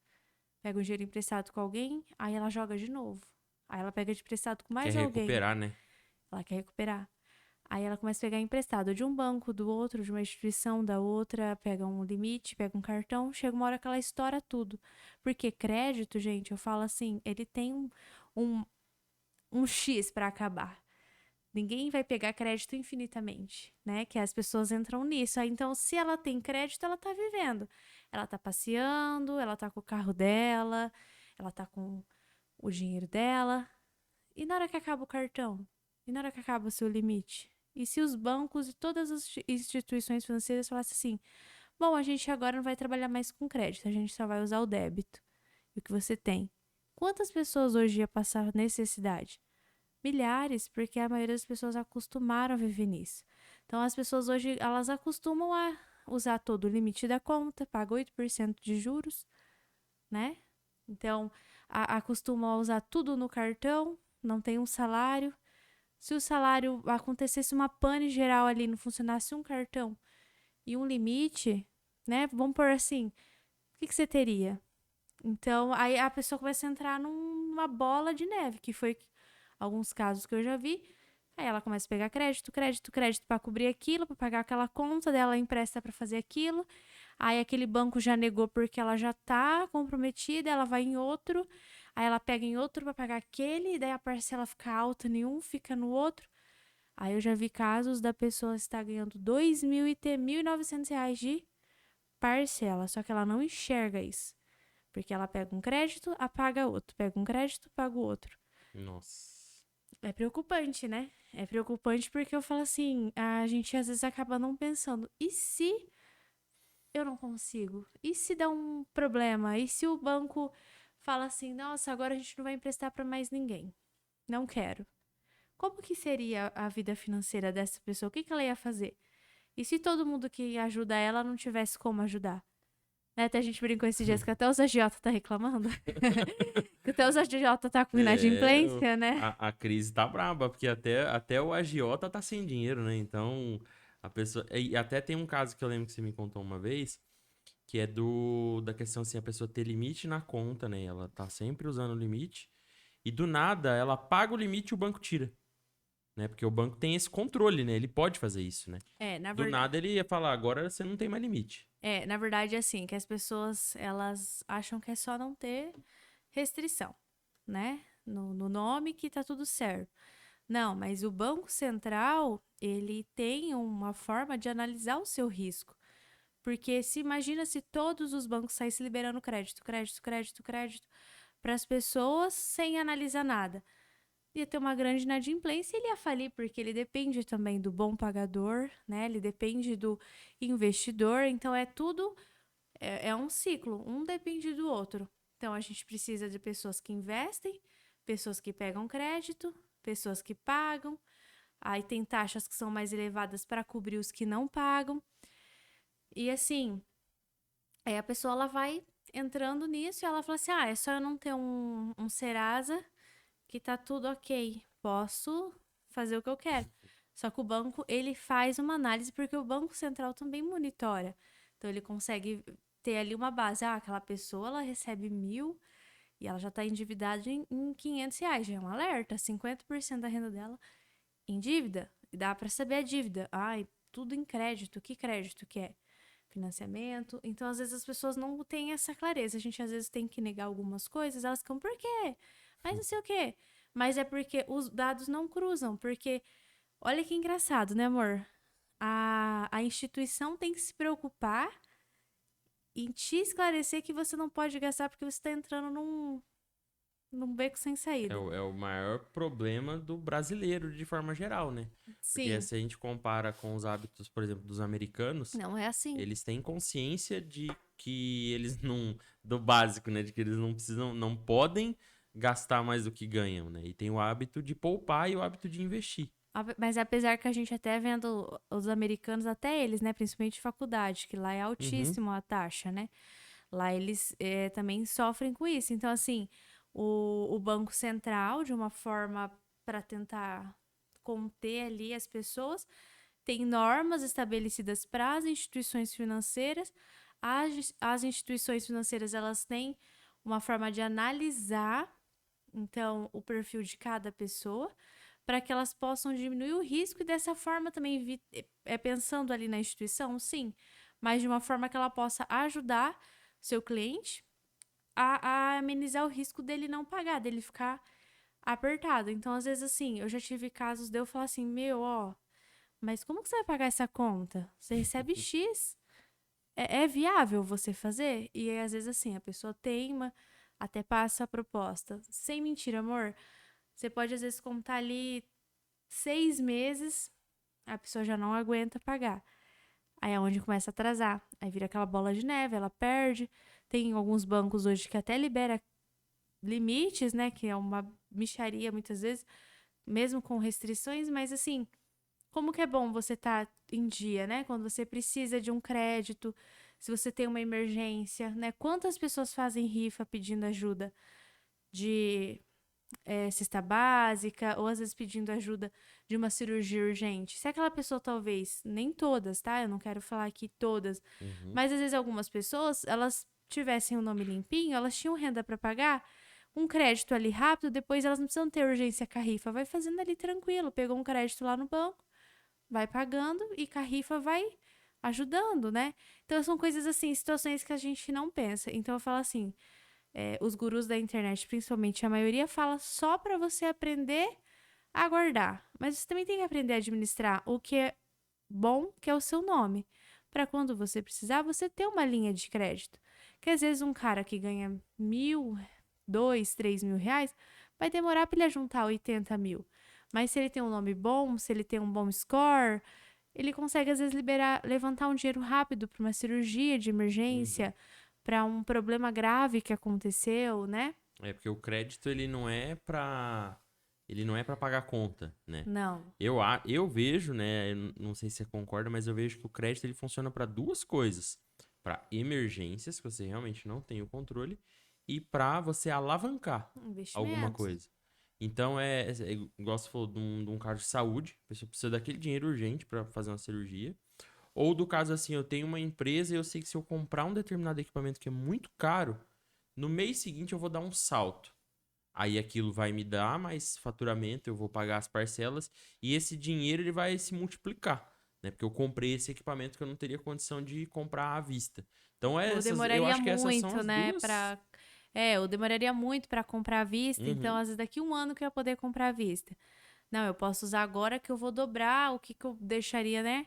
Pega um dinheiro emprestado com alguém, aí ela joga de novo. Aí ela pega de emprestado com Quer mais alguém. recuperar, né? Ela quer recuperar. Aí ela começa a pegar emprestado de um banco, do outro, de uma instituição, da outra, pega um limite, pega um cartão, chega uma hora que ela estoura tudo. Porque crédito, gente, eu falo assim, ele tem um, um X para acabar. Ninguém vai pegar crédito infinitamente, né? Que as pessoas entram nisso. Aí, então, se ela tem crédito, ela tá vivendo. Ela tá passeando, ela tá com o carro dela, ela tá com o dinheiro dela. E na hora que acaba o cartão? E na hora que acaba o seu limite? E se os bancos e todas as instituições financeiras falassem assim: bom, a gente agora não vai trabalhar mais com crédito, a gente só vai usar o débito. E o que você tem? Quantas pessoas hoje iam passar necessidade? Milhares, porque a maioria das pessoas acostumaram a viver nisso. Então, as pessoas hoje, elas acostumam a usar todo o limite da conta, paga 8% de juros, né? Então, acostumam a usar tudo no cartão, não tem um salário. Se o salário acontecesse uma pane geral ali, não funcionasse um cartão e um limite, né? Vamos por assim, o que você teria? Então, aí a pessoa começa a entrar numa bola de neve, que foi alguns casos que eu já vi. Aí ela começa a pegar crédito, crédito, crédito para cobrir aquilo, para pagar aquela conta dela, empresta para fazer aquilo. Aí aquele banco já negou porque ela já tá comprometida, ela vai em outro. Aí ela pega em outro para pagar aquele, e daí a parcela fica alta, nenhum fica no outro. Aí eu já vi casos da pessoa estar ganhando 2.000 e ter R$ 1.900 de parcela, só que ela não enxerga isso. Porque ela pega um crédito, apaga outro, pega um crédito, paga o outro. Nossa. É preocupante, né? É preocupante porque eu falo assim, a gente às vezes acaba não pensando, e se eu não consigo? E se dá um problema? E se o banco fala assim, nossa, agora a gente não vai emprestar para mais ninguém? Não quero. Como que seria a vida financeira dessa pessoa? O que ela ia fazer? E se todo mundo que ajuda ela não tivesse como ajudar? Né? Até a gente brincou esses dias que até os agiotas tá reclamando. Que até os agiotas tá com É, inadimplência, né? a crise tá braba, porque até o agiota tá sem dinheiro, né? Então, a pessoa. E até tem um caso que eu lembro que você me contou uma vez, que é da questão assim, a pessoa ter limite na conta, né? Ela tá sempre usando o limite, e do nada ela paga o limite e o banco tira, né? Porque o banco tem esse controle, né? Ele pode fazer isso, né? É, na Do verdade. nada ele ia falar, agora você não tem mais limite. Na verdade, é assim, que as pessoas, elas acham que é só não ter restrição, né? No nome que tá tudo certo. Não, mas o Banco Central, ele tem uma forma de analisar o seu risco. Porque se imagina se todos os bancos saíssem liberando crédito, crédito, crédito, crédito para as pessoas sem analisar nada. Ia ter uma grande inadimplência e ele ia falir, porque ele depende também do bom pagador, né? Ele depende do investidor, então é tudo, é um ciclo, um depende do outro. Então a gente precisa de pessoas que investem, pessoas que pegam crédito, pessoas que pagam, aí tem taxas que são mais elevadas para cobrir os que não pagam. E assim, aí a pessoa ela vai entrando nisso e ela fala assim: ah, é só eu não ter um Serasa que tá tudo ok, posso fazer o que eu quero. Só que o banco, ele faz uma análise porque o Banco Central também monitora. Então, ele consegue ter ali uma base. Ah, aquela pessoa, ela recebe 1.000 e ela já tá endividada em R$ 500. Já é um alerta, 50% da renda dela em dívida. E dá para saber a dívida. Ai, tudo em crédito. Que crédito que é? Financiamento. Então, às vezes, as pessoas não têm essa clareza. A gente, às vezes, tem que negar algumas coisas. Elas ficam, por quê? Mas não sei o quê. Mas é porque os dados não cruzam. Porque, olha que engraçado, né, amor? A instituição tem que se preocupar em te esclarecer que você não pode gastar porque você está entrando num beco sem É saída. o maior problema do brasileiro de forma geral, né? Porque Sim, se a gente compara com os hábitos, por exemplo, dos americanos, não é assim. eles têm consciência de que eles não, do básico, né? De que eles não precisam, não podem gastar mais do que ganham, né? E tem o hábito de poupar e o hábito de investir. Mas apesar que a gente até vendo os americanos, até eles, né, principalmente de faculdade, que lá é Uhum. altíssimo a taxa, né? Lá eles também sofrem com isso. Então, assim, o Banco Central, de uma forma para tentar conter ali as pessoas, tem normas estabelecidas para as instituições financeiras. As instituições financeiras, elas têm uma forma de analisar, então, o perfil de cada pessoa, para que elas possam diminuir o risco e dessa forma também pensando ali na instituição, sim, mas de uma forma que ela possa ajudar seu cliente a amenizar o risco dele não pagar, dele ficar apertado. Então, às vezes, assim, eu já tive casos de eu falar assim, meu, ó, mas como que você vai pagar essa conta? Você recebe X. É viável você fazer? E aí, às vezes, assim, a pessoa teima, até passa a proposta. Sem mentira, amor. Você pode, às vezes, contar ali 6 meses, a pessoa já não aguenta pagar. Aí é onde começa a atrasar. Aí vira aquela bola de neve, ela perde. Tem alguns bancos hoje que até libera limites, né? Que é uma mixaria muitas vezes, mesmo com restrições, mas assim, como que é bom você estar em dia, né? Quando você precisa de um crédito, se você tem uma emergência, né? Quantas pessoas fazem rifa pedindo ajuda de cesta básica, ou às vezes pedindo ajuda de uma cirurgia urgente? Se aquela pessoa, talvez, nem todas, tá? Eu não quero falar aqui todas, Uhum. mas às vezes algumas pessoas, elas tivessem o nome limpinho, elas tinham renda para pagar, um crédito ali rápido, depois elas não precisam ter urgência com a rifa, vai fazendo ali tranquilo, pegou um crédito lá no banco, vai pagando e com a rifa vai ajudando, né? Então são coisas assim, situações que a gente não pensa. Então eu falo assim, os gurus da internet, principalmente a maioria, fala só para você aprender a guardar. Mas você também tem que aprender a administrar o que é bom, que é o seu nome. Para quando você precisar, você ter uma linha de crédito. Que às vezes um cara que ganha 1.000, 2, 3 mil reais, vai demorar para ele juntar 80 mil. Mas se ele tem um nome bom, se ele tem um bom score, ele consegue às vezes levantar um dinheiro rápido para uma cirurgia de Uhum. emergência, para um problema grave que aconteceu, né? É porque o crédito ele não é para pagar conta, né? Não. Eu vejo, né, eu não sei se você concorda, mas eu vejo que o crédito ele funciona para duas coisas: para emergências que você realmente não tem o controle e para você alavancar alguma Investimentos. coisa. Então igual você falou de um caso de saúde, a pessoa precisa daquele dinheiro urgente para fazer uma cirurgia. Ou do caso assim, eu tenho uma empresa e eu sei que se eu comprar um determinado equipamento que é muito caro, no mês seguinte eu vou dar um salto. Aí aquilo vai me dar mais faturamento, eu vou pagar as parcelas e esse dinheiro ele vai se multiplicar, né? Porque eu comprei esse equipamento que eu não teria condição de comprar à vista. Então Ou eu demoraria acho que essas são muito, as né, duas. para ou demoraria muito para comprar à vista, então Uhum, às vezes daqui um ano que eu ia poder comprar à vista. Não, eu posso usar agora que eu vou dobrar, o que que eu deixaria, né?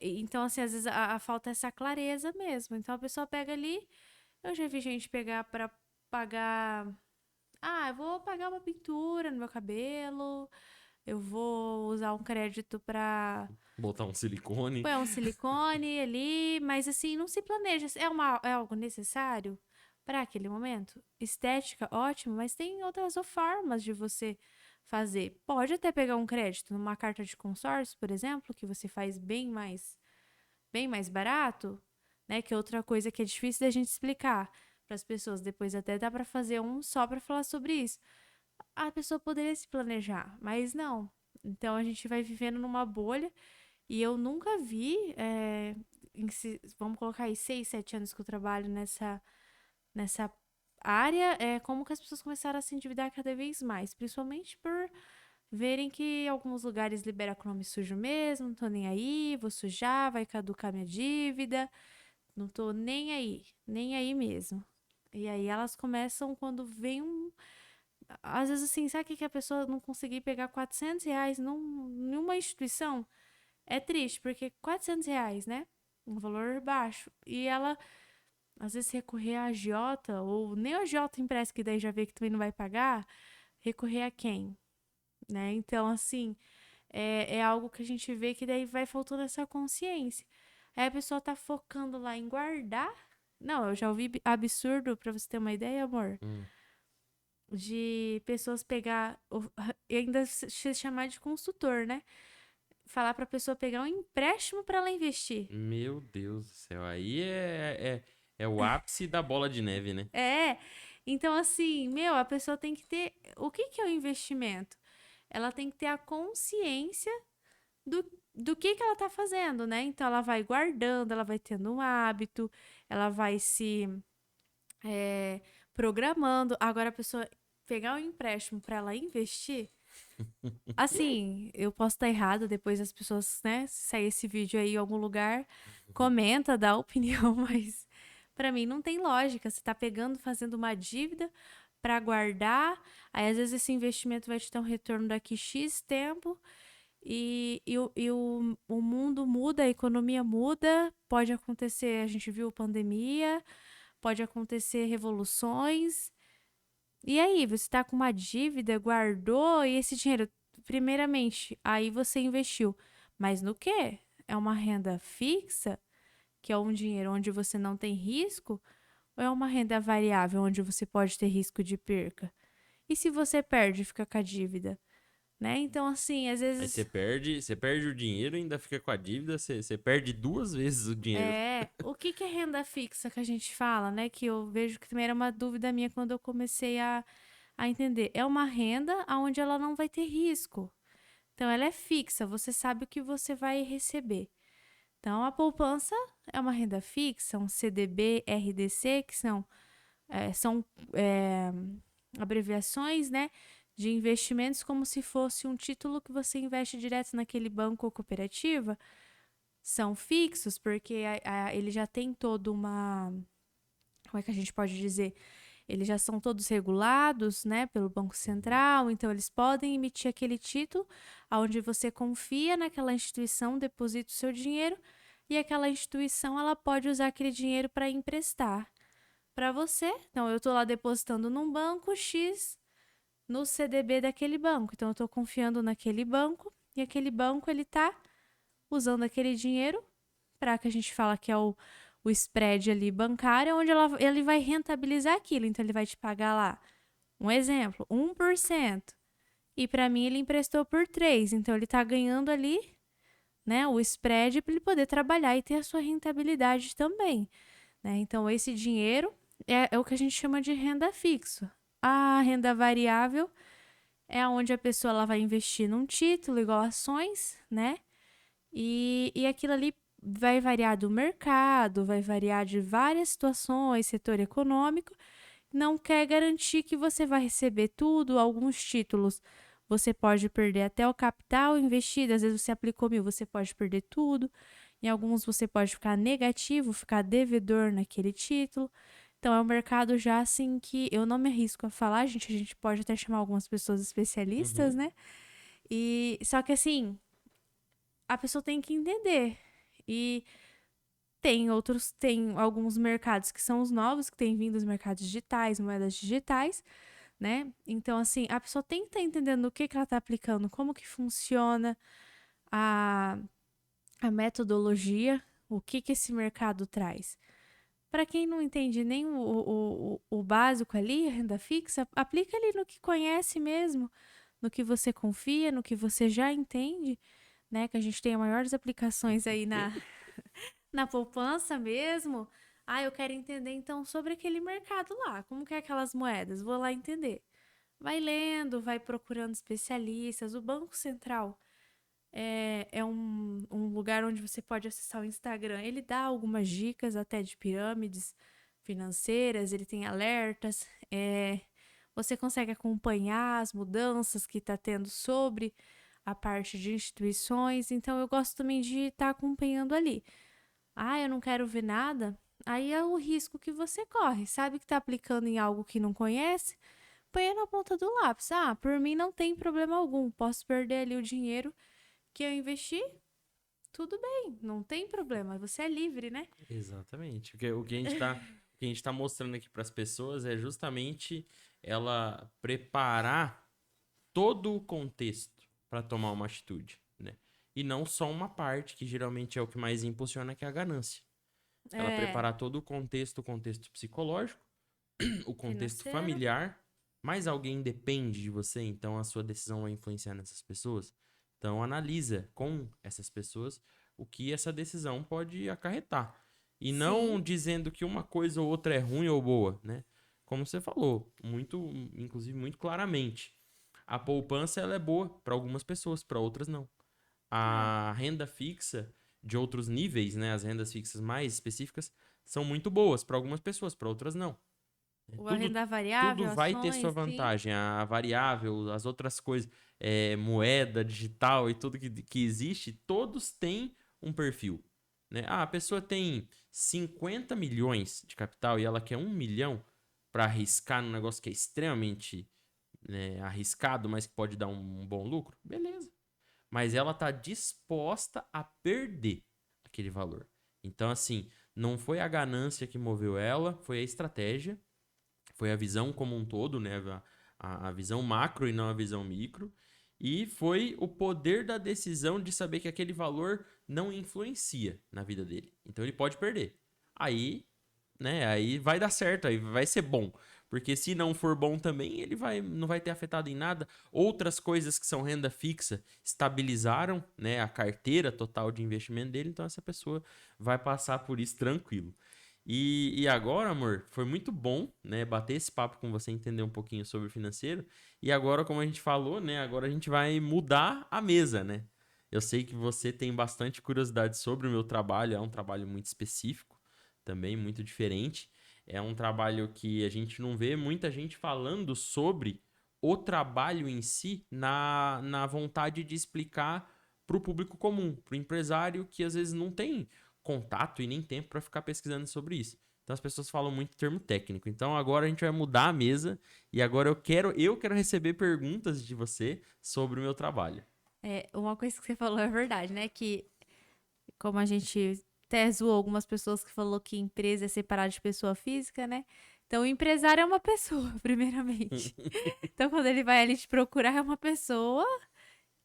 Então, assim, às vezes a falta é essa clareza mesmo. Então a pessoa pega ali, eu já vi gente pegar para pagar, eu vou pagar uma pintura no meu cabelo, eu vou usar um crédito para botar um silicone. põe um silicone ali, mas assim, não se planeja. É algo necessário para aquele momento? Estética, ótimo, mas tem outras formas de você fazer. Pode até pegar um crédito numa carta de consórcio, por exemplo, que você faz bem mais barato, né? Que é outra coisa que é difícil da gente explicar para as pessoas. Depois até dá para fazer um só para falar sobre isso. A pessoa poderia se planejar, mas não. Então a gente vai vivendo numa bolha e eu nunca vi, vamos colocar aí 6, 7 anos que eu trabalho nessa área, como que as pessoas começaram a se endividar cada vez mais, principalmente por verem que alguns lugares liberam com nome sujo mesmo, não tô nem aí, vou sujar, vai caducar minha dívida, não tô nem aí mesmo. E aí elas começam quando vem às vezes assim, sabe que a pessoa não conseguir pegar R$ 400 numa instituição? É triste, porque R$ 400, né? Um valor baixo. E ela, às vezes, recorrer a agiota, ou nem o agiota empresta, que daí já vê que também não vai pagar, recorrer a quem? Né? Então, assim, é algo que a gente vê que daí vai faltando essa consciência. Aí a pessoa tá focando lá em guardar. Não, eu já ouvi absurdo, pra você ter uma ideia, amor. Hum. de pessoas pegar, e ainda se chamar de consultor, né? Falar pra pessoa pegar um empréstimo pra ela investir. Meu Deus do céu. Aí é o ápice da bola de neve, né? É, então assim, meu, a pessoa tem que ter. O que que é o investimento? Ela tem que ter a consciência do, do que ela tá fazendo, né? Então ela vai guardando, ela vai tendo um hábito, ela vai se é, programando. Agora a pessoa pegar um empréstimo para ela investir. Assim, eu posso estar errada, depois as pessoas, né, se sair esse vídeo aí em algum lugar, comenta, dá opinião, mas para mim não tem lógica. Você tá pegando, fazendo uma dívida para guardar, aí às vezes esse investimento vai te dar um retorno daqui X tempo, o mundo muda, a economia muda, pode acontecer, a gente viu pandemia, pode acontecer revoluções. E aí, você está com uma dívida, guardou e esse dinheiro, primeiramente, aí você investiu. Mas no quê? É uma renda fixa, que é um dinheiro onde você não tem risco, ou é uma renda variável onde você pode ter risco de perca? E se você perde, fica com a dívida, né? Então, assim, às Aí vezes você perde o dinheiro e ainda fica com a dívida, você perde duas vezes o dinheiro. o que que é renda fixa que a gente fala, né? Que eu vejo que também era uma dúvida minha quando eu comecei a entender. É uma renda onde ela não vai ter risco. Então, ela é fixa, você sabe o que você vai receber. Então, a poupança é uma renda fixa, um CDB, RDC, que são abreviações, né, de investimentos, como se fosse um título que você investe direto naquele banco ou cooperativa. São fixos, porque ele já tem toda uma. Como é que a gente pode dizer? Eles já são todos regulados, né, pelo Banco Uhum. Central, então eles podem emitir aquele título onde você confia naquela instituição, deposita o seu dinheiro e aquela instituição ela pode usar aquele dinheiro para emprestar para você. Então eu estou lá depositando num banco X no CDB daquele banco. Então eu estou confiando naquele banco e aquele banco ele está usando aquele dinheiro para que a gente fala que é o spread ali bancário, onde ele vai rentabilizar aquilo. Então ele vai te pagar lá, um exemplo, 1%. E para mim ele emprestou por 3, então ele está ganhando ali, né, o spread para ele poder trabalhar e ter a sua rentabilidade também, né? Então esse dinheiro é o que a gente chama de renda fixa. A renda variável é onde a pessoa ela vai investir num título igual ações, né? E aquilo ali vai variar do mercado, vai variar de várias situações, setor econômico. Não quer garantir que você vai receber tudo. Alguns títulos você pode perder até o capital investido. Às vezes você aplicou 1.000, você pode perder tudo. Em alguns você pode ficar negativo, ficar devedor naquele título. Então é um mercado já assim que eu não me arrisco a falar, gente. A gente pode até chamar algumas pessoas especialistas, Uhum. né? E só que assim, a pessoa tem que entender. E tem alguns mercados que são os novos, que têm vindo os mercados digitais, moedas digitais, né? Então, assim, a pessoa tem que estar entendendo o que ela está aplicando, como que funciona a, a metodologia, o que esse mercado traz. Para quem não entende nem o básico ali, a renda fixa, aplica ali no que conhece mesmo, no que você confia, no que você já entende, né? Que a gente tem as maiores aplicações aí na poupança mesmo. Ah, eu quero entender então sobre aquele mercado lá. Como que é aquelas moedas? Vou lá entender. Vai lendo, vai procurando especialistas. O Banco Central é um lugar onde você pode acessar o Instagram. Ele dá algumas dicas até de pirâmides financeiras, ele tem alertas. Você consegue acompanhar as mudanças que está tendo sobre a parte de instituições. Então, eu gosto também de estar acompanhando ali. Ah, eu não quero ver nada. Aí é o risco que você corre. Sabe que está aplicando em algo que não conhece? Põe na ponta do lápis. Ah, por mim não tem problema algum. Posso perder ali o dinheiro que eu investi? Tudo bem, não tem problema. Você é livre, né? Exatamente. O que a gente tá mostrando aqui para as pessoas é justamente ela preparar todo o contexto para tomar uma atitude, né? E não só uma parte, que geralmente é o que mais impulsiona, que é a ganância. Ela É, preparar todo o contexto psicológico, o contexto financeiro. familiar, mais alguém depende de você, então a sua decisão vai influenciar nessas pessoas. Então analisa com essas pessoas o que essa decisão pode acarretar. E não Sim. dizendo que uma coisa ou outra é ruim ou boa, né? Como você falou, muito, inclusive muito claramente. A poupança ela é boa para algumas pessoas, para outras não. É. A renda fixa de outros níveis, né, as rendas fixas mais específicas, são muito boas para algumas pessoas, para outras não. Ou a Tudo, renda variável, tudo vai ter sua ações, sim. vantagem. A variável, as outras coisas, moeda digital e tudo que existe, todos têm um perfil. Né? Ah, a pessoa tem 50 milhões de capital e ela quer 1 milhão para arriscar num negócio que é extremamente, né, arriscado, mas que pode dar um bom lucro. Beleza. Mas ela está disposta a perder aquele valor. Então, assim, não foi a ganância que moveu ela, foi a estratégia, foi a visão como um todo, né? A visão macro e não a visão micro. E foi o poder da decisão de saber que aquele valor não influencia na vida dele. Então ele pode perder. Aí, né, aí vai dar certo, aí vai ser bom. Porque se não for bom também, não vai ter afetado em nada. Outras coisas que são renda fixa estabilizaram, né, a carteira total de investimento dele, então essa pessoa vai passar por isso tranquilo. E agora, amor, foi muito bom, né, bater esse papo com você, entender um pouquinho sobre o financeiro. E agora, como a gente falou, né, agora a gente vai mudar a mesa, né? Eu sei que você tem bastante curiosidade sobre o meu trabalho, é um trabalho muito específico, também muito diferente. É um trabalho que a gente não vê muita gente falando sobre o trabalho em si na vontade de explicar para o público comum, para o empresário que às vezes não tem contato e nem tempo para ficar pesquisando sobre isso. Então as pessoas falam muito termo técnico. Então agora a gente vai mudar a mesa e agora eu quero receber perguntas de você sobre o meu trabalho. É, uma coisa que você falou é verdade, né? Que como a gente até zoou algumas pessoas que falou que empresa é separada de pessoa física, né? Então, o empresário é uma pessoa, primeiramente. Então, quando ele vai ali te procurar, é uma pessoa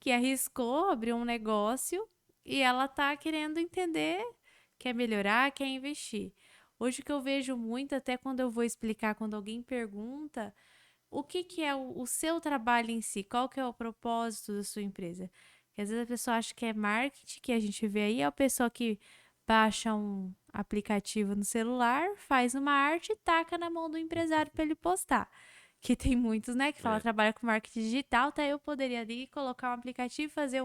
que arriscou abrir um negócio e ela tá querendo entender, quer melhorar, quer investir. Hoje o que eu vejo muito, até quando eu vou explicar, quando alguém pergunta, o que que é o seu trabalho em si, qual que é o propósito da sua empresa? Porque às vezes a pessoa acha que é marketing, que a gente vê aí, é a pessoa que baixa um aplicativo no celular, faz uma arte e taca na mão do empresário para ele postar. Que tem muitos, né, que fala É, trabalha com marketing digital, até eu poderia ali colocar um aplicativo, fazer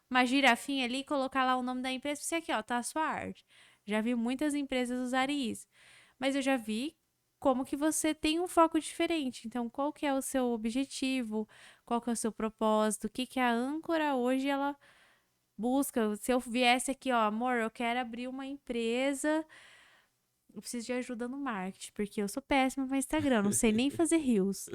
uma girafinha ali, colocar lá o nome da empresa, você aqui, ó, tá a sua arte. Já vi muitas empresas usarem isso. Mas eu já vi como que você tem um foco diferente. Então, qual que é o seu objetivo? Qual que é o seu propósito? O que que a âncora hoje ela busca? Se eu viesse aqui, ó, amor, eu quero abrir uma empresa, eu preciso de ajuda no marketing, porque eu sou péssima para Instagram, não sei nem fazer reels.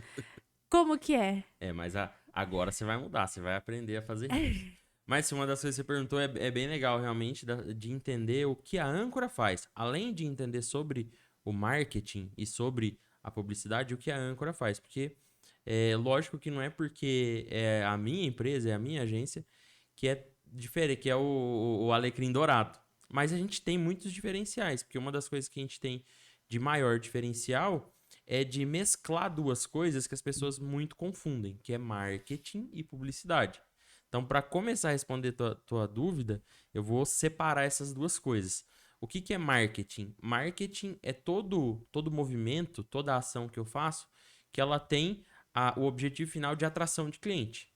Como que é? mas agora você vai mudar, você vai aprender a fazer rios. Mas se uma das coisas que você perguntou é bem legal, realmente, de entender o que a âncora faz. Além de entender sobre o marketing e sobre a publicidade, o que a âncora faz. Porque é lógico que não é porque é a minha empresa, é a minha agência, que é diferente, que é o Alecrim Dourado. Mas a gente tem muitos diferenciais, porque uma das coisas que a gente tem de maior diferencial é de mesclar duas coisas que as pessoas muito confundem, que é marketing e publicidade. Então, para começar a responder tua dúvida, eu vou separar essas duas coisas. O que é marketing? Marketing é todo movimento, toda ação que eu faço, que ela tem o objetivo final de atração de cliente.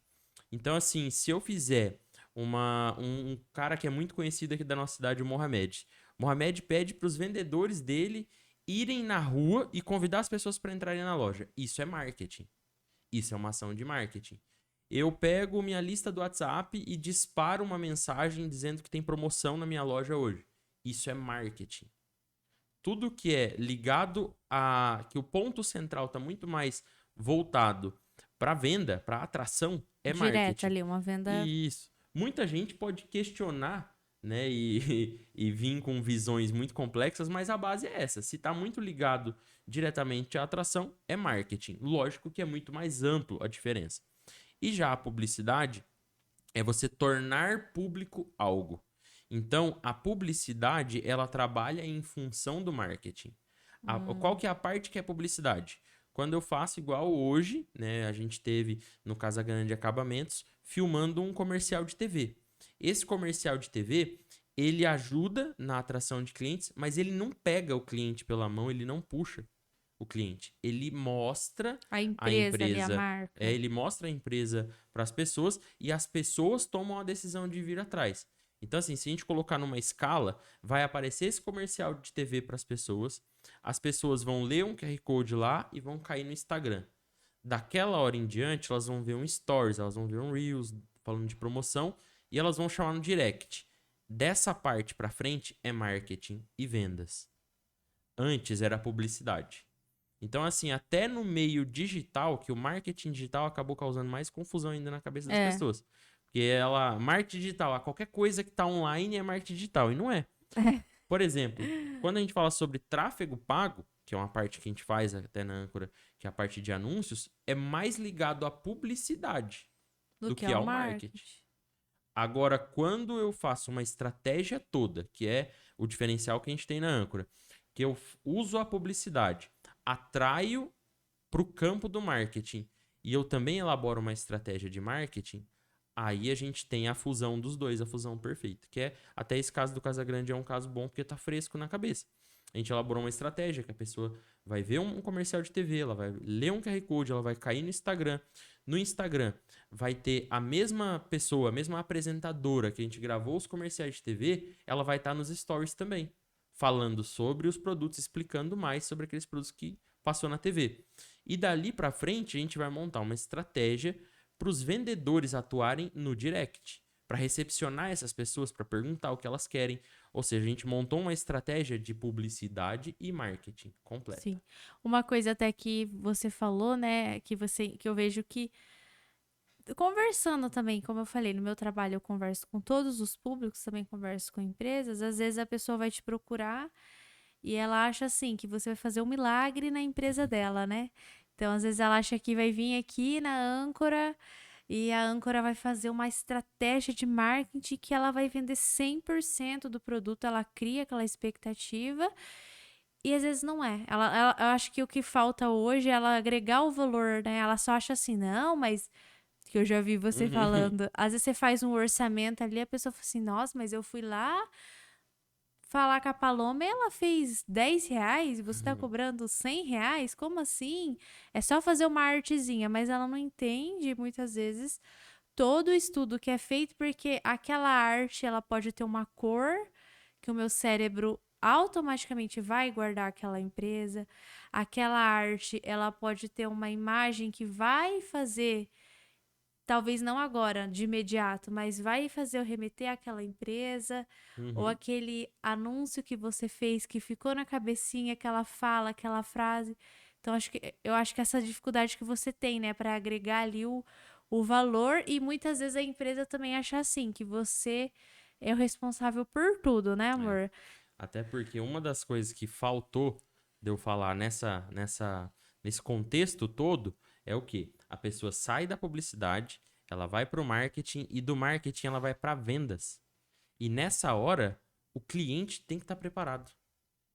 Então, assim, se eu fizer um cara que é muito conhecido aqui da nossa cidade, o Mohamed. Mohamed pede para os vendedores dele irem na rua e convidar as pessoas para entrarem na loja. Isso é marketing. Isso é uma ação de marketing. Eu pego minha lista do WhatsApp e disparo uma mensagem dizendo que tem promoção na minha loja hoje. Isso é marketing. Tudo que é ligado a que o ponto central está muito mais voltado para venda, para atração, é Direto marketing. ali, uma venda. Isso. Muita gente pode questionar, né, e vir com visões muito complexas, mas a base é essa. Se está muito ligado diretamente à atração, é marketing. Lógico que é muito mais amplo a diferença. E já a publicidade é você tornar público algo. Então, a publicidade, ela trabalha em função do marketing. Qual Hum, que é a parte que é publicidade? quando eu faço igual hoje, né? A gente teve no Casa Grande Acabamentos filmando um comercial de TV. Esse comercial de TV, ele ajuda na atração de clientes, mas ele não pega o cliente pela mão, ele não puxa o cliente. Ele mostra A a empresa ali, a empresa, marca. ele mostra a empresa para as pessoas e as pessoas tomam a decisão de vir atrás. Então, assim, se a gente colocar numa escala, vai aparecer esse comercial de TV para as pessoas vão ler um QR Code lá e vão cair no Instagram. Daquela hora em diante, elas vão ver um Stories, elas vão ver um Reels falando de promoção e elas vão chamar no direct. Dessa parte para frente é marketing e vendas. Antes era publicidade. Então, assim, até no meio digital, que o marketing digital acabou causando mais confusão ainda na cabeça das É. pessoas. Porque marketing digital, qualquer coisa que tá online é marketing digital, e não é. Por exemplo, quando a gente fala sobre tráfego pago, que é uma parte que a gente faz até na Âncora, que é a parte de anúncios, é mais ligado à publicidade Do do que que é o ao marketing. marketing. Agora, quando eu faço uma estratégia toda, que é o diferencial que a gente tem na Âncora, que eu uso a publicidade, atraio para o campo do marketing e eu também elaboro uma estratégia de marketing, aí a gente tem a fusão dos dois, a fusão perfeita. Que é, até esse caso do Casagrande é um caso bom porque tá fresco na cabeça. A gente elaborou uma estratégia que a pessoa vai ver um comercial de TV, ela vai ler um QR Code, ela vai cair no Instagram. No Instagram vai ter a mesma pessoa, a mesma apresentadora que a gente gravou os comerciais de TV, ela vai estar nos stories também, falando sobre os produtos, explicando mais sobre aqueles produtos que passou na TV. E dali para frente a gente vai montar uma estratégia para os vendedores atuarem no direct, para recepcionar essas pessoas, para perguntar o que elas querem. Ou seja, a gente montou uma estratégia de publicidade e marketing completa. Sim. Uma coisa até que você falou, né, que eu vejo que conversando também, como eu falei, no meu trabalho eu converso com todos os públicos, também converso com empresas, às vezes a pessoa vai te procurar e ela acha assim que você vai fazer um milagre na empresa dela, né? Então, às vezes ela acha que vai vir aqui na Âncora e a Âncora vai fazer uma estratégia de marketing que ela vai vender 100% do produto, ela cria aquela expectativa e às vezes não é. Eu acho que o que falta hoje é ela agregar o valor, né? Ela só acha assim, não, mas que eu já vi você Uhum. falando. Às vezes você faz um orçamento ali, a pessoa fala assim, nossa, mas eu fui lá falar com a Paloma e ela fez R$ 10 e você tá cobrando R$ 100? Como assim? É só fazer uma artezinha, mas ela não entende muitas vezes todo o estudo que é feito, porque aquela arte ela pode ter uma cor que o meu cérebro automaticamente vai guardar aquela empresa. Aquela arte ela pode ter uma imagem que vai fazer, talvez não agora, de imediato, mas vai fazer eu remeter àquela empresa, ou Uhum. aquele anúncio que você fez que ficou na cabecinha, aquela fala, aquela frase. Então, eu acho que essa dificuldade que você tem, né, para agregar ali o valor, e muitas vezes a empresa também acha assim, que você é o responsável por tudo, né, É. amor? Até porque uma das coisas que faltou de eu falar nesse contexto todo é o quê? A pessoa sai da publicidade, ela vai para o marketing e do marketing ela vai para vendas. E nessa hora, o cliente tem que estar preparado.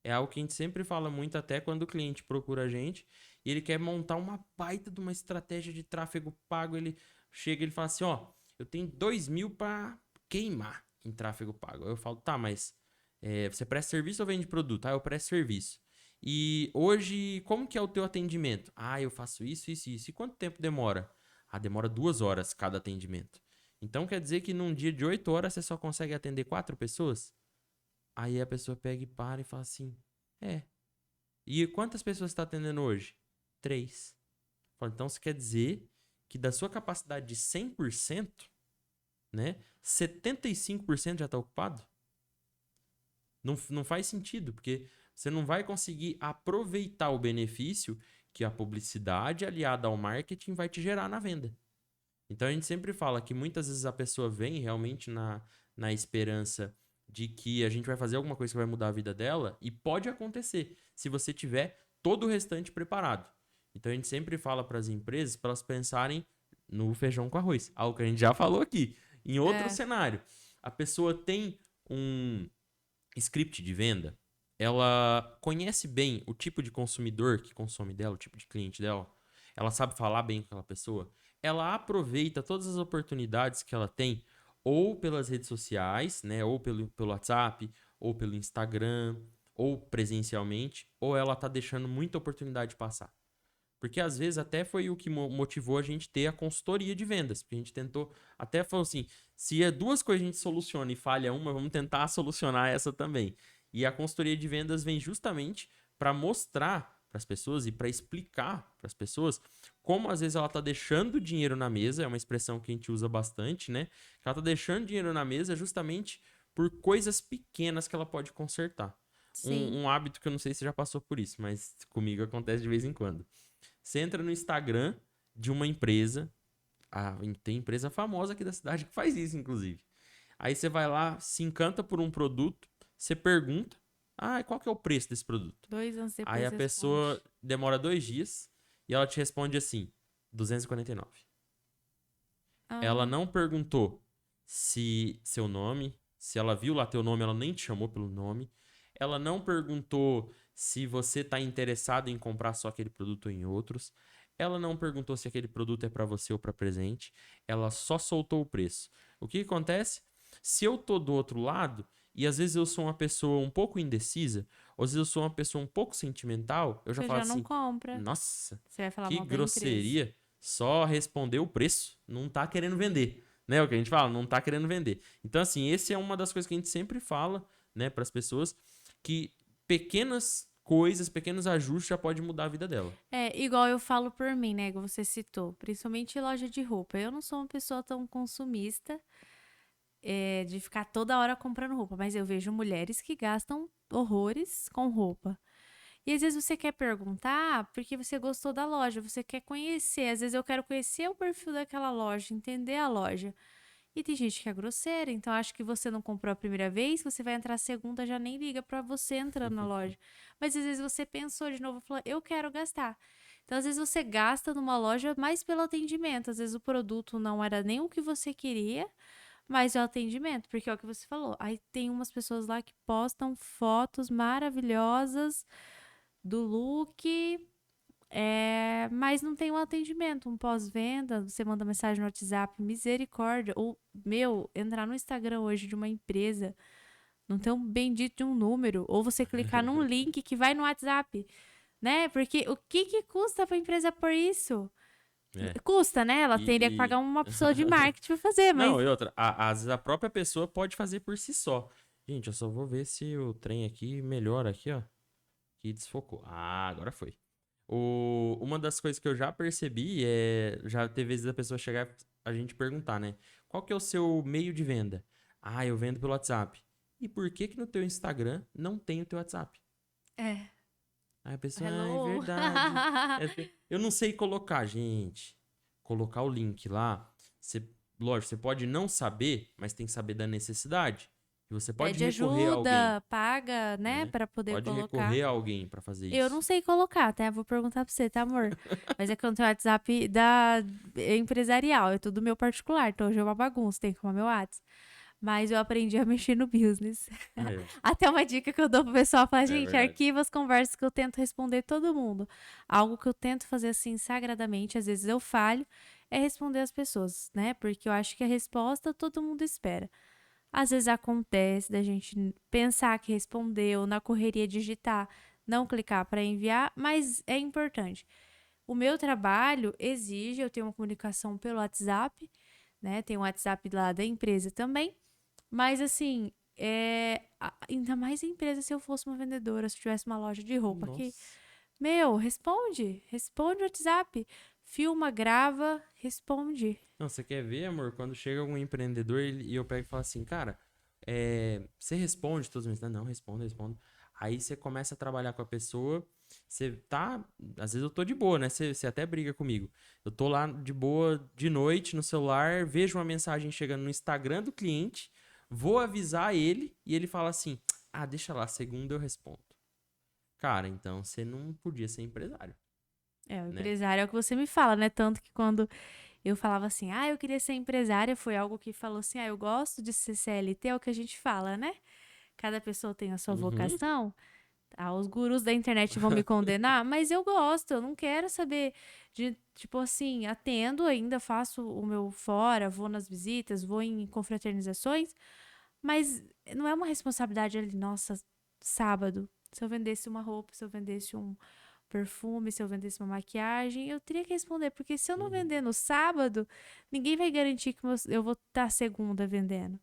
É algo que a gente sempre fala muito, até quando o cliente procura a gente e ele quer montar uma baita de uma estratégia de tráfego pago. Ele chega e ele fala assim: ó, eu tenho 2.000 para queimar em tráfego pago. Aí eu falo: tá, mas você presta serviço ou vende produto? Ah, eu presto serviço. E hoje, como que é o teu atendimento? Ah, eu faço isso, isso, isso. E quanto tempo demora? Ah, demora 2 horas cada atendimento. Então quer dizer que num dia de 8 horas você só consegue atender 4 pessoas? Aí a pessoa pega e para e fala assim: é. E quantas pessoas você está atendendo hoje? 3. Fala, então você quer dizer que da sua capacidade de 100%, né? 75% já está ocupado? Não faz sentido, porque você não vai conseguir aproveitar o benefício que a publicidade aliada ao marketing vai te gerar na venda. Então a gente sempre fala que muitas vezes a pessoa vem realmente na esperança de que a gente vai fazer alguma coisa que vai mudar a vida dela, e pode acontecer se você tiver todo o restante preparado. Então a gente sempre fala para as empresas para elas pensarem no feijão com arroz, algo que a gente já falou aqui. Em outro É. cenário, a pessoa tem um script de venda, ela conhece bem o tipo de consumidor que consome dela, o tipo de cliente dela, ela sabe falar bem com aquela pessoa, ela aproveita todas as oportunidades que ela tem, ou pelas redes sociais, né, ou pelo WhatsApp, ou pelo Instagram, ou presencialmente, ou ela tá deixando muita oportunidade passar. Porque às vezes até foi o que motivou a gente ter a consultoria de vendas. Porque a gente tentou, até falou assim, se é duas coisas a gente soluciona e falha uma, vamos tentar solucionar essa também. E a consultoria de vendas vem justamente para mostrar para as pessoas e para explicar para as pessoas como às vezes ela está deixando dinheiro na mesa, é uma expressão que a gente usa bastante, né? Que ela está deixando dinheiro na mesa justamente por coisas pequenas que ela pode consertar. Sim. Um hábito que eu não sei se você já passou por isso, mas comigo acontece de vez em quando. Você entra no Instagram de uma empresa, tem empresa famosa aqui da cidade que faz isso, inclusive. Aí você vai lá, se encanta por um produto, você pergunta, qual que é o preço desse produto? 2 anos Aí depois a pessoa responde. demora 2 dias e ela te responde assim, 249. Ela Ah, não perguntou se seu nome, se ela viu lá teu nome, ela nem te chamou pelo nome. Ela não perguntou se você está interessado em comprar só aquele produto ou em outros. Ela não perguntou se aquele produto é para você ou para presente. Ela só soltou o preço. O que acontece? Se eu tô do outro lado, e às vezes eu sou uma pessoa um pouco indecisa, ou às vezes eu sou uma pessoa um pouco sentimental, eu já você falo já não assim: compra. nossa, Você vai falar que mal da empresa. grosseria, só responder o preço, não tá querendo vender. Né? O que a gente fala, não tá querendo vender. Então, assim, esse é uma das coisas que a gente sempre fala, né, para as pessoas, que pequenas coisas, pequenos ajustes já pode mudar a vida dela. É, igual eu falo por mim, né? Que você citou, principalmente loja de roupa. Eu não sou uma pessoa tão consumista, de ficar toda hora comprando roupa, mas eu vejo mulheres que gastam horrores com roupa. E às vezes você quer perguntar porque você gostou da loja, você quer conhecer. Às vezes eu quero conhecer o perfil daquela loja, entender a loja. E tem gente que é grosseira, então acho que você não comprou a primeira vez, você vai entrar a segunda, já nem liga pra você entrando na loja. Mas às vezes você pensou de novo e falou, eu quero gastar. Então às vezes você gasta numa loja mais pelo atendimento, às vezes o produto não era nem o que você queria, mas é o atendimento, porque é o que você falou. Aí tem umas pessoas lá que postam fotos maravilhosas do look, mas não tem um atendimento, um pós-venda. Você manda mensagem no WhatsApp, misericórdia. Ou, entrar no Instagram hoje de uma empresa, não tem um bendito de um número. Ou você clicar num link que vai no WhatsApp, né? Porque o que custa pra empresa por isso? É. Custa, né? Ela teria que E, pagar uma pessoa de marketing pra fazer, mas Não, e outra, às vezes a própria pessoa pode fazer por si só. Gente, eu só vou ver se o trem aqui melhora aqui, ó. Que desfocou. Agora foi. Uma das coisas que eu já percebi já teve vezes a pessoa chegar a gente perguntar, né? Qual que é o seu meio de venda? Eu vendo pelo WhatsApp. E por que que no teu Instagram não tem o teu WhatsApp? é. Aí a pessoa, é Hello. verdade. Eu não sei colocar, gente. Colocar o link lá. Lógico, você pode não saber, mas tem que saber da necessidade. E você pode Pede recorrer a alguém, ajuda, paga, né, né? pra poder Pode colocar. recorrer a alguém para fazer Eu não isso. sei colocar, tá? Vou perguntar pra você, tá, amor? Mas é que eu não tenho WhatsApp da empresarial, é tudo meu particular. Então hoje é uma bagunça, tem que arrumar meu WhatsApp. Mas eu aprendi a mexer no business. Aí, ó. Até uma dica que eu dou pro pessoal, falar, É gente, verdade. arquiva as conversas que eu tento responder todo mundo. Algo que eu tento fazer assim sagradamente, às vezes eu falho, é responder as pessoas, né? Porque eu acho que a resposta todo mundo espera. Às vezes acontece da gente pensar que respondeu, na correria digitar, não clicar para enviar, mas é importante. O meu trabalho exige, eu tenho uma comunicação pelo WhatsApp, né? Tem o WhatsApp lá da empresa também, mas assim, ainda mais a empresa se eu fosse uma vendedora, se eu tivesse uma loja de roupa aqui. Nossa. Responde o WhatsApp. Filma, grava, responde. Não, você quer ver, amor? Quando chega algum empreendedor e eu pego e falo assim, cara, você responde todos os meses? Não, respondo. Aí você começa a trabalhar com a pessoa, você tá. Às vezes eu tô de boa, né? Você até briga comigo. Eu tô lá de boa de noite no celular, vejo uma mensagem chegando no Instagram do cliente, vou avisar ele e ele fala assim: deixa lá, segunda eu respondo. Cara, então você não podia ser empresário, O né? empresário é o que você me fala, né? Tanto que quando eu falava assim, eu queria ser empresária, foi algo que falou assim, eu gosto de ser CLT, é o que a gente fala, né? Cada pessoa tem a sua Uhum. vocação. Os gurus da internet vão me condenar, mas eu gosto, eu não quero saber de, tipo assim, atendo ainda, faço o meu fora, vou nas visitas, vou em confraternizações, mas não é uma responsabilidade ali, nossa, sábado, se eu vendesse uma roupa, se eu vendesse um perfume, se eu vendesse uma maquiagem, eu teria que responder, porque se eu não Uhum. vender no sábado, ninguém vai garantir que eu vou estar segunda vendendo.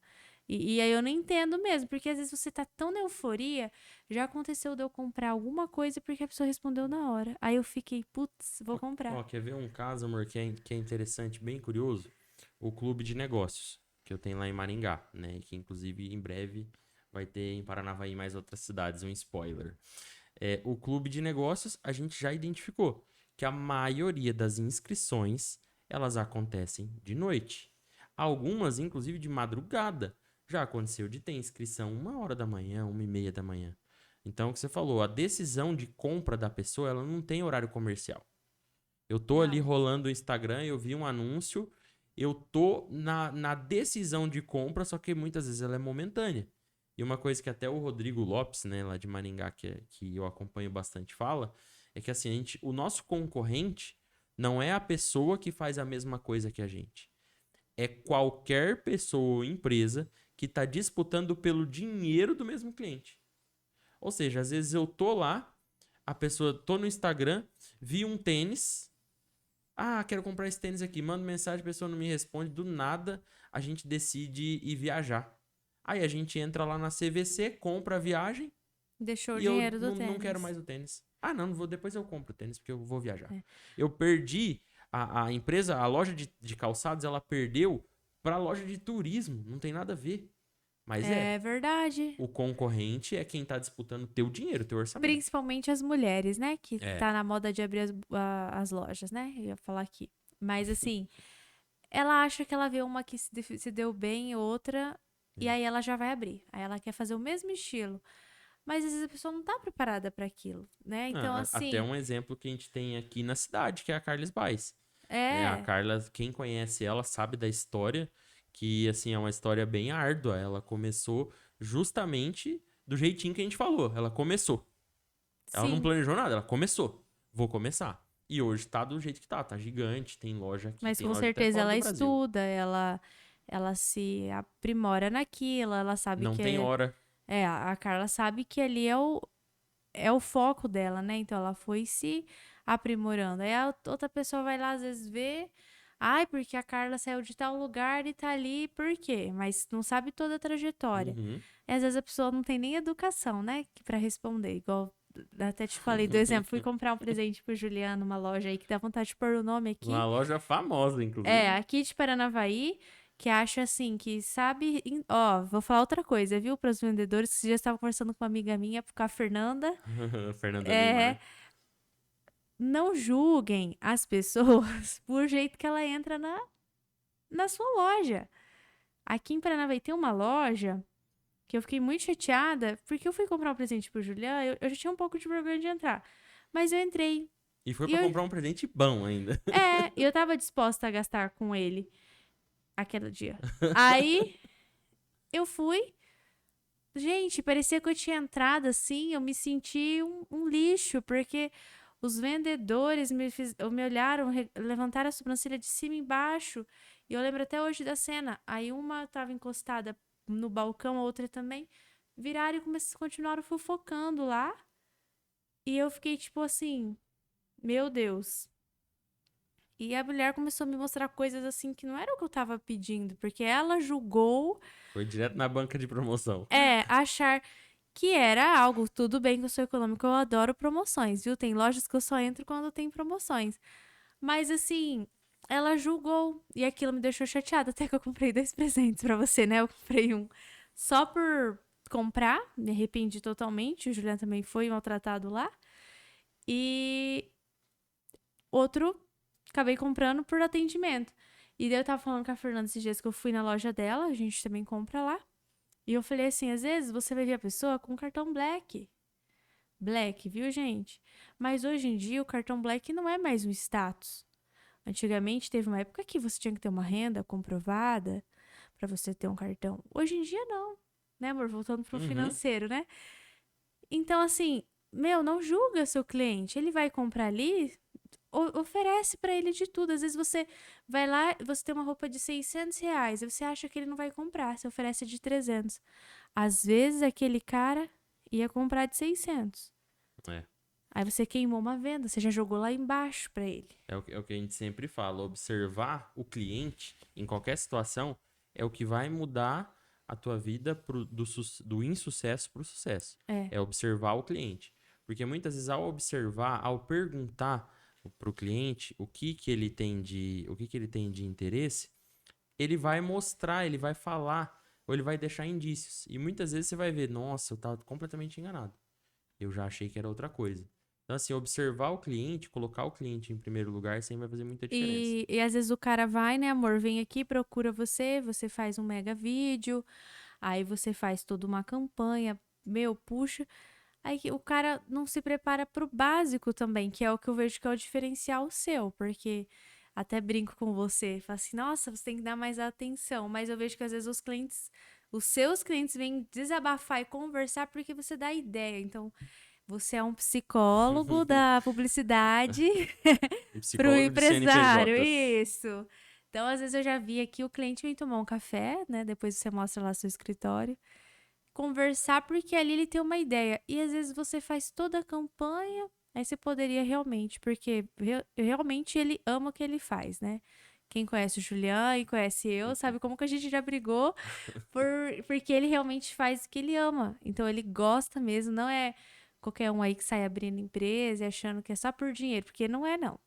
E aí eu não entendo mesmo, porque às vezes você tá tão na euforia, já aconteceu de eu comprar alguma coisa porque a pessoa respondeu na hora. Aí eu fiquei, putz, vou comprar. Ó, quer ver um caso, amor, que é interessante, bem curioso? O clube de negócios, que eu tenho lá em Maringá, né? Que inclusive em breve vai ter em Paranavaí e mais outras cidades, um spoiler. O clube de negócios, a gente já identificou que a maioria das inscrições, elas acontecem de noite. Algumas, inclusive, de madrugada. Já aconteceu de ter inscrição 1 hora da manhã, 1h30 da manhã. Então, o que você falou, a decisão de compra da pessoa, ela não tem horário comercial. Eu tô ali Não. rolando o Instagram, eu vi um anúncio, eu tô na decisão de compra, só que muitas vezes ela é momentânea. E uma coisa que até o Rodrigo Lopes, né, lá de Maringá, que eu acompanho bastante, fala, é que assim, o nosso concorrente não é a pessoa que faz a mesma coisa que a gente. É qualquer pessoa ou empresa que está disputando pelo dinheiro do mesmo cliente. Ou seja, às vezes eu tô lá, a pessoa, tô no Instagram, vi um tênis. Ah, quero comprar esse tênis aqui. Mando mensagem, a pessoa não me responde. Do nada, a gente decide ir viajar. Aí a gente entra lá na CVC, compra a viagem Deixou o e eu dinheiro do não quero tênis. mais o tênis. Ah, não vou, depois eu compro o tênis porque eu vou viajar. É. Eu perdi a empresa, a loja de calçados, ela perdeu para a loja de turismo. Não tem nada a ver. Mas É verdade. o concorrente é quem tá disputando teu dinheiro, teu orçamento. Principalmente as mulheres, né? Que É. tá na moda de abrir as lojas, né? Eu ia falar aqui. Mas assim, ela acha que ela vê uma que se deu bem, outra, e É. aí ela já vai abrir. Aí ela quer fazer o mesmo estilo. Mas às vezes a pessoa não tá preparada para aquilo, né? Então, Até assim, um exemplo que a gente tem aqui na cidade, que é a Carla Baez. Né? A é. Carla, quem conhece ela sabe da história, que assim é uma história bem árdua. Ela começou justamente do jeitinho que a gente falou. Ela começou. Ela não Sim, planejou nada, ela começou. Vou começar. E hoje tá do jeito que tá. Tá gigante, tem loja aqui, mas tem com loja até certeza fora ela do Brasil. estuda, ela se aprimora naquilo, ela sabe Não que tem hora. a Carla sabe que ali é o foco dela, né? Então ela foi se aprimorando. Aí a outra pessoa vai lá às vezes ver, ai, porque a Carla saiu de tal lugar e tá ali, por quê? Mas não sabe toda a trajetória. Uhum. E às vezes a pessoa não tem nem educação, né, para responder, igual até te falei do exemplo, fui comprar um presente pro Juliano, uma loja aí que dá vontade de pôr o nome Uma aqui. loja famosa, É, inclusive. aqui de Paranavaí, que acha assim, que sabe. Ó, vou falar outra coisa, viu, para os vendedores, que já estava conversando com uma amiga minha, com a Fernanda. Fernanda É, Neymar. não julguem as pessoas por jeito que ela entra na sua loja. Aqui em Paranavaí tem uma loja que eu fiquei muito chateada, porque eu fui comprar um presente pro Julián, eu já tinha um pouco de vergonha de entrar. Mas eu entrei. E foi E pra eu, comprar um presente bom ainda. eu tava disposta a gastar com ele aquele dia. Aí eu fui. Gente, parecia que eu tinha entrado assim, eu me senti um lixo, porque os vendedores me olharam, levantaram a sobrancelha de cima e embaixo. E eu lembro até hoje da cena. Aí uma estava encostada no balcão, a outra também. Viraram e continuaram fofocando lá. E eu fiquei tipo assim, meu Deus. E a mulher começou a me mostrar coisas assim que não era o que eu tava pedindo, porque ela julgou, Foi direto na banca de promoção. achar que era algo, tudo bem que eu sou econômica, eu adoro promoções, viu? Tem lojas que eu só entro quando tem promoções. Mas assim, ela julgou e aquilo me deixou chateada, até que eu comprei 2 presentes pra você, né? Eu comprei um só por comprar, me arrependi totalmente, o Juliano também foi maltratado lá. E outro acabei comprando por atendimento. E daí eu tava falando com a Fernanda esses dias que eu fui na loja dela, a gente também compra lá. E eu falei assim, às vezes você vai ver a pessoa com cartão Black. Black, viu, gente? Mas hoje em dia o cartão Black não é mais um status. Antigamente teve uma época que você tinha que ter uma renda comprovada pra você ter um cartão. Hoje em dia não, né, amor? Voltando pro Uhum. financeiro, né? Então, assim, não julga seu cliente. Ele vai comprar ali, oferece pra ele de tudo. Às vezes você vai lá, você tem uma roupa de R$ 600, e você acha que ele não vai comprar, você oferece de 300. Às vezes aquele cara ia comprar de 600. É. Aí você queimou uma venda, você já jogou lá embaixo pra ele. É o que a gente sempre fala. Observar o cliente em qualquer situação é o que vai mudar a tua vida do insucesso para o sucesso. É. É observar o cliente. Porque muitas vezes, ao observar, ao perguntar para o cliente o que ele tem de interesse, ele vai mostrar, ele vai falar, ou ele vai deixar indícios. E muitas vezes você vai ver, nossa, eu estava completamente enganado. Eu já achei que era outra coisa. Então, assim, observar o cliente, colocar o cliente em primeiro lugar, sempre vai fazer muita diferença. E às vezes o cara vai, né, amor, vem aqui, procura você, você faz um mega vídeo, aí você faz toda uma campanha, puxa. Aí o cara não se prepara pro básico também, que é o que eu vejo que é o diferencial seu, porque até brinco com você, falo assim, nossa, você tem que dar mais atenção, mas eu vejo que às vezes os seus clientes vêm desabafar e conversar porque você dá ideia, então você é um psicólogo da publicidade Um para o psicólogo de empresário, CNPJs. isso. Então, às vezes eu já vi aqui o cliente vem tomar um café, né? Depois você mostra lá seu escritório, conversar porque ali ele tem uma ideia. E às vezes você faz toda a campanha, aí você poderia realmente, porque realmente ele ama o que ele faz, né? Quem conhece o Julián e conhece eu, sabe como que a gente já brigou porque ele realmente faz o que ele ama. Então ele gosta mesmo, não é qualquer um aí que sai abrindo empresa e achando que é só por dinheiro, porque não é não,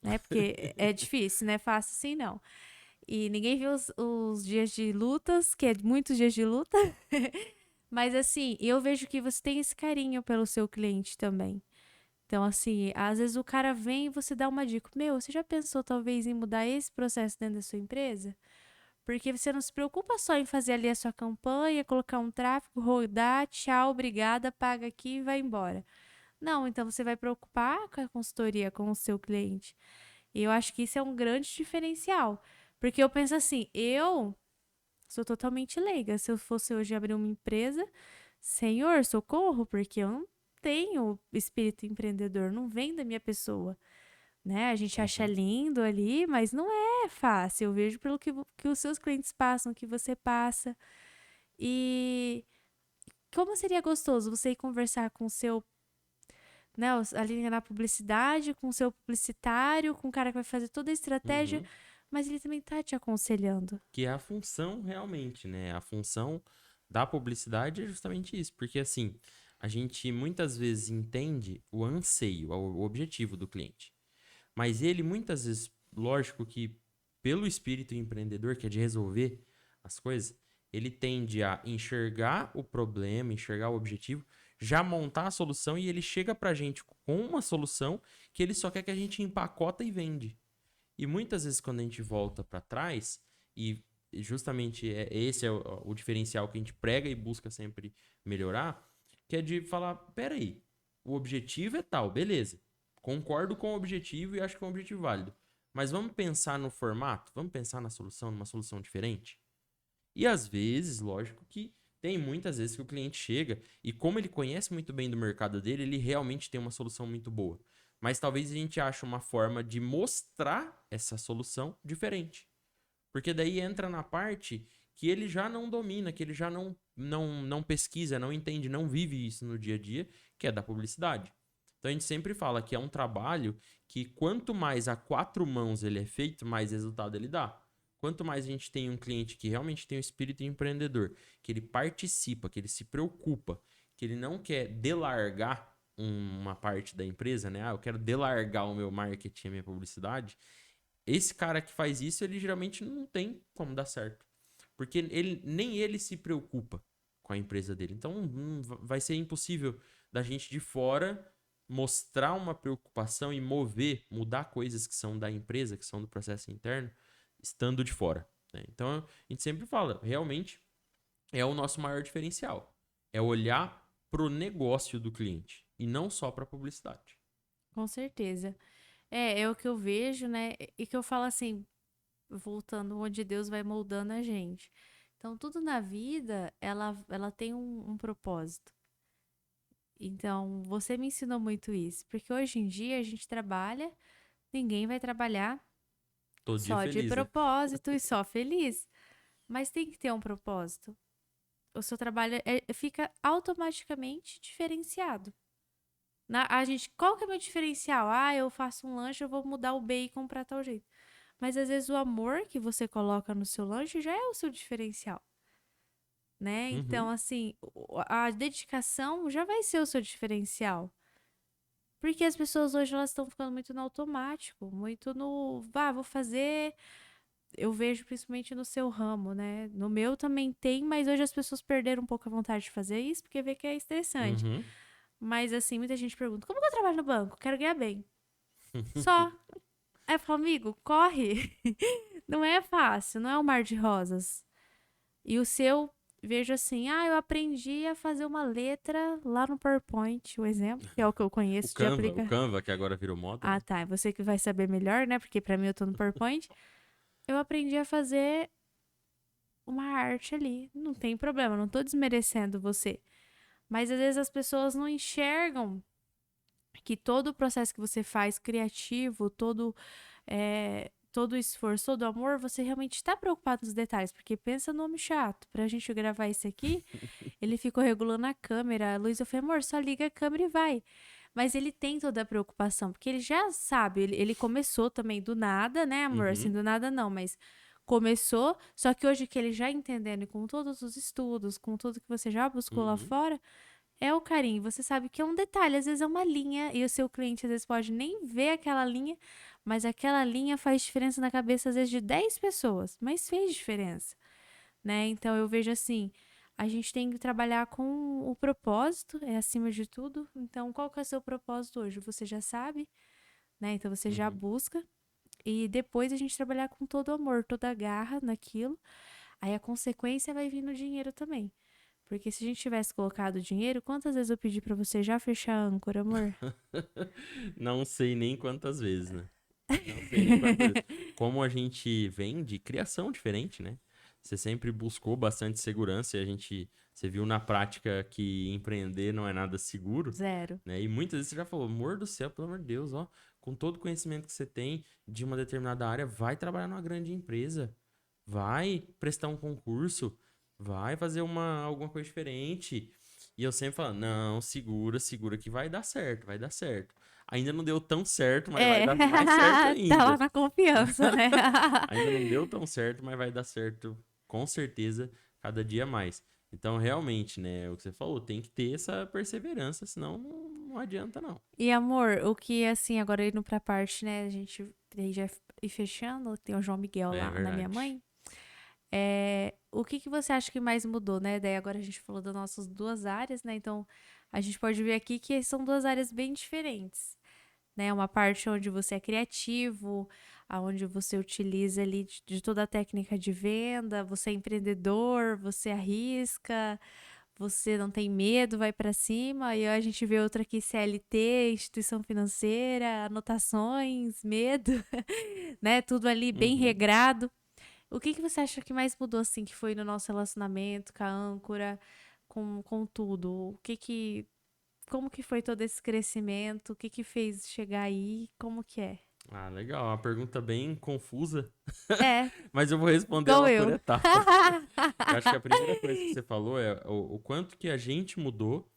né? Porque é difícil, não é fácil assim não. E ninguém viu os dias de lutas, que é muitos dias de luta. Mas assim, eu vejo que você tem esse carinho pelo seu cliente também. Então, assim, às vezes o cara vem e você dá uma dica. Você já pensou talvez em mudar esse processo dentro da sua empresa? Porque você não se preocupa só em fazer ali a sua campanha, colocar um tráfego, rodar, tchau, obrigada, paga aqui e vai embora. Não, então você vai preocupar com a consultoria, com o seu cliente. E eu acho que isso é um grande diferencial. Porque eu penso assim, eu sou totalmente leiga. Se eu fosse hoje abrir uma empresa, Senhor, socorro, porque eu não tenho espírito empreendedor, não vem da minha pessoa, né? A gente acha Uhum. lindo ali, mas não é fácil. Eu vejo pelo que os seus clientes passam, que você passa. E como seria gostoso você ir conversar com o seu, né, ali na publicidade, com o seu publicitário, com o cara que vai fazer toda a estratégia, Uhum. mas ele também tá te aconselhando. Que é a função realmente, né? A função da publicidade é justamente isso. Porque, assim, a gente muitas vezes entende o anseio, o objetivo do cliente. Mas ele muitas vezes, lógico que pelo espírito empreendedor, que é de resolver as coisas, ele tende a enxergar o problema, enxergar o objetivo, já montar a solução e ele chega pra gente com uma solução que ele só quer que a gente empacota e vende. E muitas vezes quando a gente volta pra trás, e justamente esse é o diferencial que a gente prega e busca sempre melhorar, que é de falar, peraí, o objetivo é tal, beleza. Concordo com o objetivo e acho que é um objetivo válido. Mas vamos pensar no formato? Vamos pensar na solução, numa solução diferente? E às vezes, lógico que tem muitas vezes que o cliente chega e como ele conhece muito bem do mercado dele, ele realmente tem uma solução muito boa. Mas talvez a gente ache uma forma de mostrar essa solução diferente. Porque daí entra na parte que ele já não domina, que ele já não pesquisa, não entende, não vive isso no dia a dia, que é da publicidade. Então a gente sempre fala que é um trabalho que quanto mais a quatro mãos ele é feito, mais resultado ele dá. Quanto mais a gente tem um cliente que realmente tem o espírito empreendedor, que ele participa, que ele se preocupa, que ele não quer delargar uma parte da empresa, né? Ah, eu quero delargar o meu marketing, a minha publicidade. Esse cara que faz isso, ele geralmente não tem como dar certo. Porque nem ele se preocupa com a empresa dele. Então, vai ser impossível da gente de fora mostrar uma preocupação e mudar coisas que são da empresa, que são do processo interno, estando de fora, né? Então, a gente sempre fala, realmente é o nosso maior diferencial. É olhar pro negócio do cliente e não só para publicidade. Com certeza. É o que eu vejo, né? E que eu falo assim, voltando onde Deus vai moldando a gente. Então, tudo na vida, ela tem um propósito. Então, você me ensinou muito isso, porque hoje em dia a gente trabalha, ninguém vai trabalhar Todo dia só de feliz, né? propósito e só feliz, mas tem que ter um propósito. O seu trabalho fica automaticamente diferenciado. A gente, qual que é o meu diferencial? Ah, eu faço um lanche, eu vou mudar o bacon para tal jeito. Mas às vezes o amor que você coloca no seu lanche já é o seu diferencial, né? Então, Uhum, assim, a dedicação já vai ser o seu diferencial. Porque as pessoas hoje elas estão ficando muito no automático, muito no, vou fazer. Eu vejo principalmente no seu ramo, né? No meu também tem, mas hoje as pessoas perderam um pouco a vontade de fazer isso porque vê que é estressante. uhum. Mas assim, muita gente pergunta: como que eu trabalho no banco? Quero ganhar bem. Só. Aí eu falo, amigo, corre. Não é fácil, não é um mar de rosas. E o seu, vejo assim, eu aprendi a fazer uma letra lá no PowerPoint, o exemplo, que é o que eu O conheço de Canva, o aplicar. Canva, que agora virou moda, Ah, né? tá. Você que vai saber melhor, né? Porque pra mim eu tô no PowerPoint. Eu aprendi a fazer uma arte ali. Não tem problema, não tô desmerecendo você. Mas às vezes as pessoas não enxergam que todo o processo que você faz criativo, todo o esforço, todo o amor, você realmente está preocupado nos detalhes. Porque pensa no homem chato. Pra gente gravar isso aqui, ele ficou regulando a câmera. A Luísa falou, amor, só liga a câmera e vai. Mas ele tem toda a preocupação, porque ele já sabe, ele começou também do nada, né, amor? Assim, Uhum, do nada não, mas começou, só que hoje que ele já entendendo e com todos os estudos, com tudo que você já buscou lá uhum, fora, é o carinho. Você sabe que é um detalhe, às vezes é uma linha, e o seu cliente às vezes pode nem ver aquela linha, mas aquela linha faz diferença na cabeça, às vezes, de 10 pessoas, mas fez diferença, né? Então eu vejo assim, a gente tem que trabalhar com o propósito, é acima de tudo. Então, qual que é o seu propósito hoje? Você já sabe, né? Então você já uhum. busca. E depois a gente trabalhar com todo o amor, toda a garra naquilo. Aí a consequência vai vir no dinheiro também. Porque se a gente tivesse colocado dinheiro, quantas vezes eu pedi pra você já fechar a âncora, amor? Não sei nem quantas vezes, né? Não sei nem quantas vezes. Como a gente vem de criação diferente, né? Você sempre buscou bastante segurança e você viu na prática que empreender não é nada seguro, Zero. né? E muitas vezes você já falou, amor do céu, pelo amor de Deus, ó, com todo o conhecimento que você tem de uma determinada área, vai trabalhar numa grande empresa, vai prestar um concurso, vai fazer alguma coisa diferente. E eu sempre falo, não, segura, segura que vai dar certo, vai dar certo. Ainda não deu tão certo, mas vai É, dar mais certo tá lá ainda. na confiança, né? Ainda não deu tão certo, mas vai dar certo com certeza cada dia mais. Então, realmente, né, o que você falou, tem que ter essa perseverança, senão não adianta não. E amor, o que assim, agora indo pra parte, né, a gente aí já ir fechando, tem o João Miguel É lá na minha verdade. mãe. O que que você acha que mais mudou, né? Daí agora a gente falou das nossas duas áreas, né? Então a gente pode ver aqui que são duas áreas bem diferentes, né? Uma parte onde você é criativo, aonde você utiliza ali de toda a técnica de venda, você é empreendedor, você arrisca, você não tem medo, vai pra cima. E a gente vê outra aqui, CLT, instituição financeira, anotações, medo, né? Tudo ali bem Uhum. regrado. O que que você acha que mais mudou, assim, que foi no nosso relacionamento com a âncora, com tudo? Como que foi todo esse crescimento? O que que fez chegar aí? Como que é? Ah, legal. Uma pergunta bem confusa, É, mas eu vou responder igual ela por eu. etapas. Eu acho que a primeira coisa que você falou é o quanto que a gente mudou,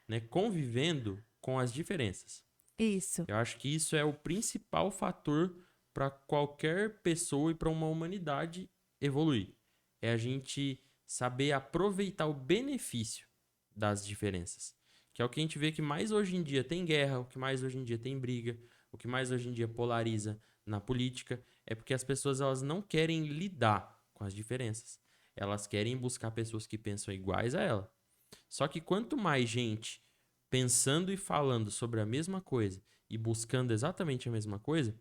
né, convivendo com as diferenças. Isso. Eu acho que isso é o principal fator para qualquer pessoa e para uma humanidade evoluir. É a gente saber aproveitar o benefício das diferenças. Que é o que a gente vê que mais hoje em dia tem guerra, o que mais hoje em dia tem briga, o que mais hoje em dia polariza na política, é porque as pessoas elas não querem lidar com as diferenças. Elas querem buscar pessoas que pensam iguais a ela. Só que quanto mais gente pensando e falando sobre a mesma coisa e buscando exatamente a mesma coisa,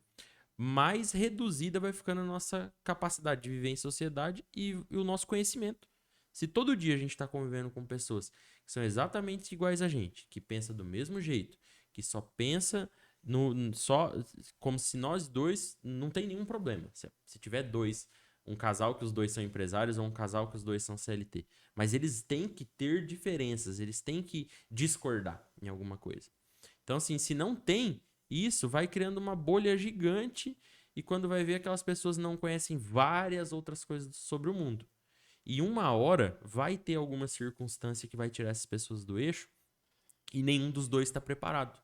mais reduzida vai ficando a nossa capacidade de viver em sociedade e o nosso conhecimento. Se todo dia a gente está convivendo com pessoas que são exatamente iguais a gente, que pensa do mesmo jeito, que só pensa só como se nós dois não tem nenhum problema. Se tiver dois, um casal que os dois são empresários ou um casal que os dois são CLT, mas eles têm que ter diferenças, eles têm que discordar. em alguma coisa. Então, assim, se não tem isso, vai criando uma bolha gigante e quando vai ver, aquelas pessoas não conhecem várias outras coisas sobre o mundo. E uma hora vai ter alguma circunstância que vai tirar essas pessoas do eixo e nenhum dos dois está preparado.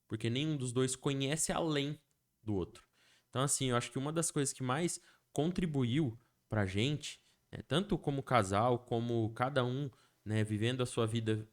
Porque nenhum dos dois conhece além do outro. Então, assim, eu acho que uma das coisas que mais contribuiu pra gente, né, tanto como casal, como cada um, né, vivendo a sua vida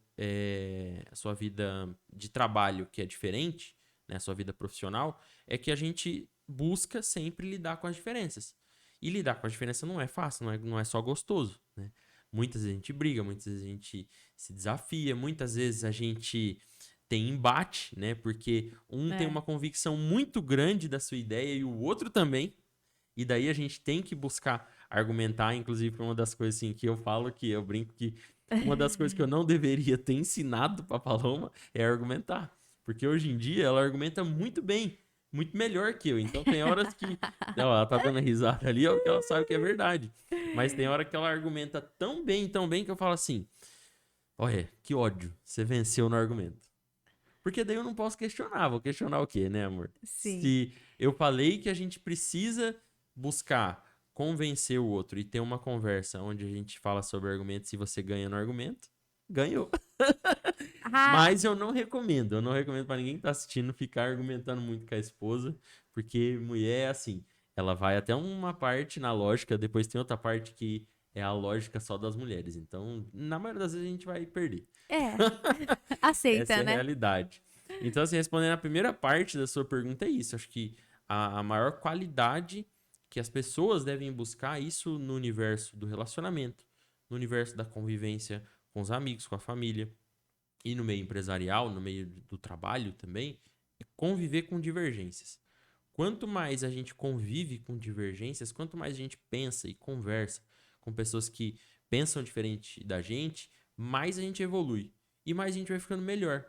de trabalho que é diferente, né, a sua vida profissional, é que a gente busca sempre lidar com as diferenças. E lidar com as diferenças não é fácil, não é só gostoso, né? Muitas vezes a gente briga, muitas vezes a gente se desafia, muitas vezes a gente tem embate, né? Porque um tem É. uma convicção muito grande da sua ideia e o outro também. E daí a gente tem que buscar argumentar, inclusive uma das coisas assim que eu falo, que eu brinco que uma das coisas que eu não deveria ter ensinado pra Paloma é argumentar. Porque hoje em dia ela argumenta muito bem, muito melhor que eu. Então tem horas que ó, ela tá dando risada ali, é porque ela sabe que é verdade. Mas tem hora que ela argumenta tão bem que eu falo assim: olha, que ódio, você venceu no argumento. Porque daí eu não posso questionar. Vou questionar o quê, né, amor? Sim. Se eu falei que a gente precisa buscar convencer o outro e ter uma conversa onde a gente fala sobre argumentos e você ganha no argumento, ganhou. Ah, Mas eu não recomendo. Eu não recomendo pra ninguém que tá assistindo ficar argumentando muito com a esposa, porque mulher é assim. Ela vai até uma parte na lógica, depois tem outra parte que é a lógica só das mulheres. Então, na maioria das vezes a gente vai perder. é. Essa Aceita, é a né? realidade. Então, assim, respondendo a primeira parte da sua pergunta é isso. Acho que a maior qualidade que as pessoas devem buscar isso no universo do relacionamento, no universo da convivência com os amigos, com a família e no meio empresarial, no meio do trabalho também, é conviver com divergências. Quanto mais a gente convive com divergências, quanto mais a gente pensa e conversa com pessoas que pensam diferente da gente, mais a gente evolui e mais a gente vai ficando melhor.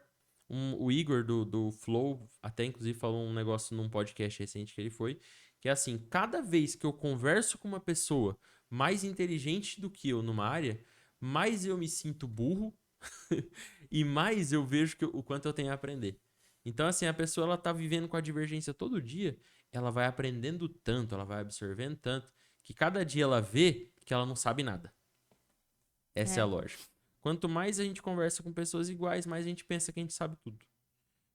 O Igor do Flow até inclusive falou um negócio num podcast recente que ele foi, que é assim, cada vez que eu converso com uma pessoa mais inteligente do que eu numa área, mais eu me sinto burro e mais eu vejo o quanto eu tenho a aprender. Então, assim, a pessoa ela tá vivendo com a divergência todo dia, ela vai aprendendo tanto, ela vai absorvendo tanto, que cada dia ela vê que ela não sabe nada. Essa é a É. lógica. Quanto mais a gente conversa com pessoas iguais, mais a gente pensa que a gente sabe tudo.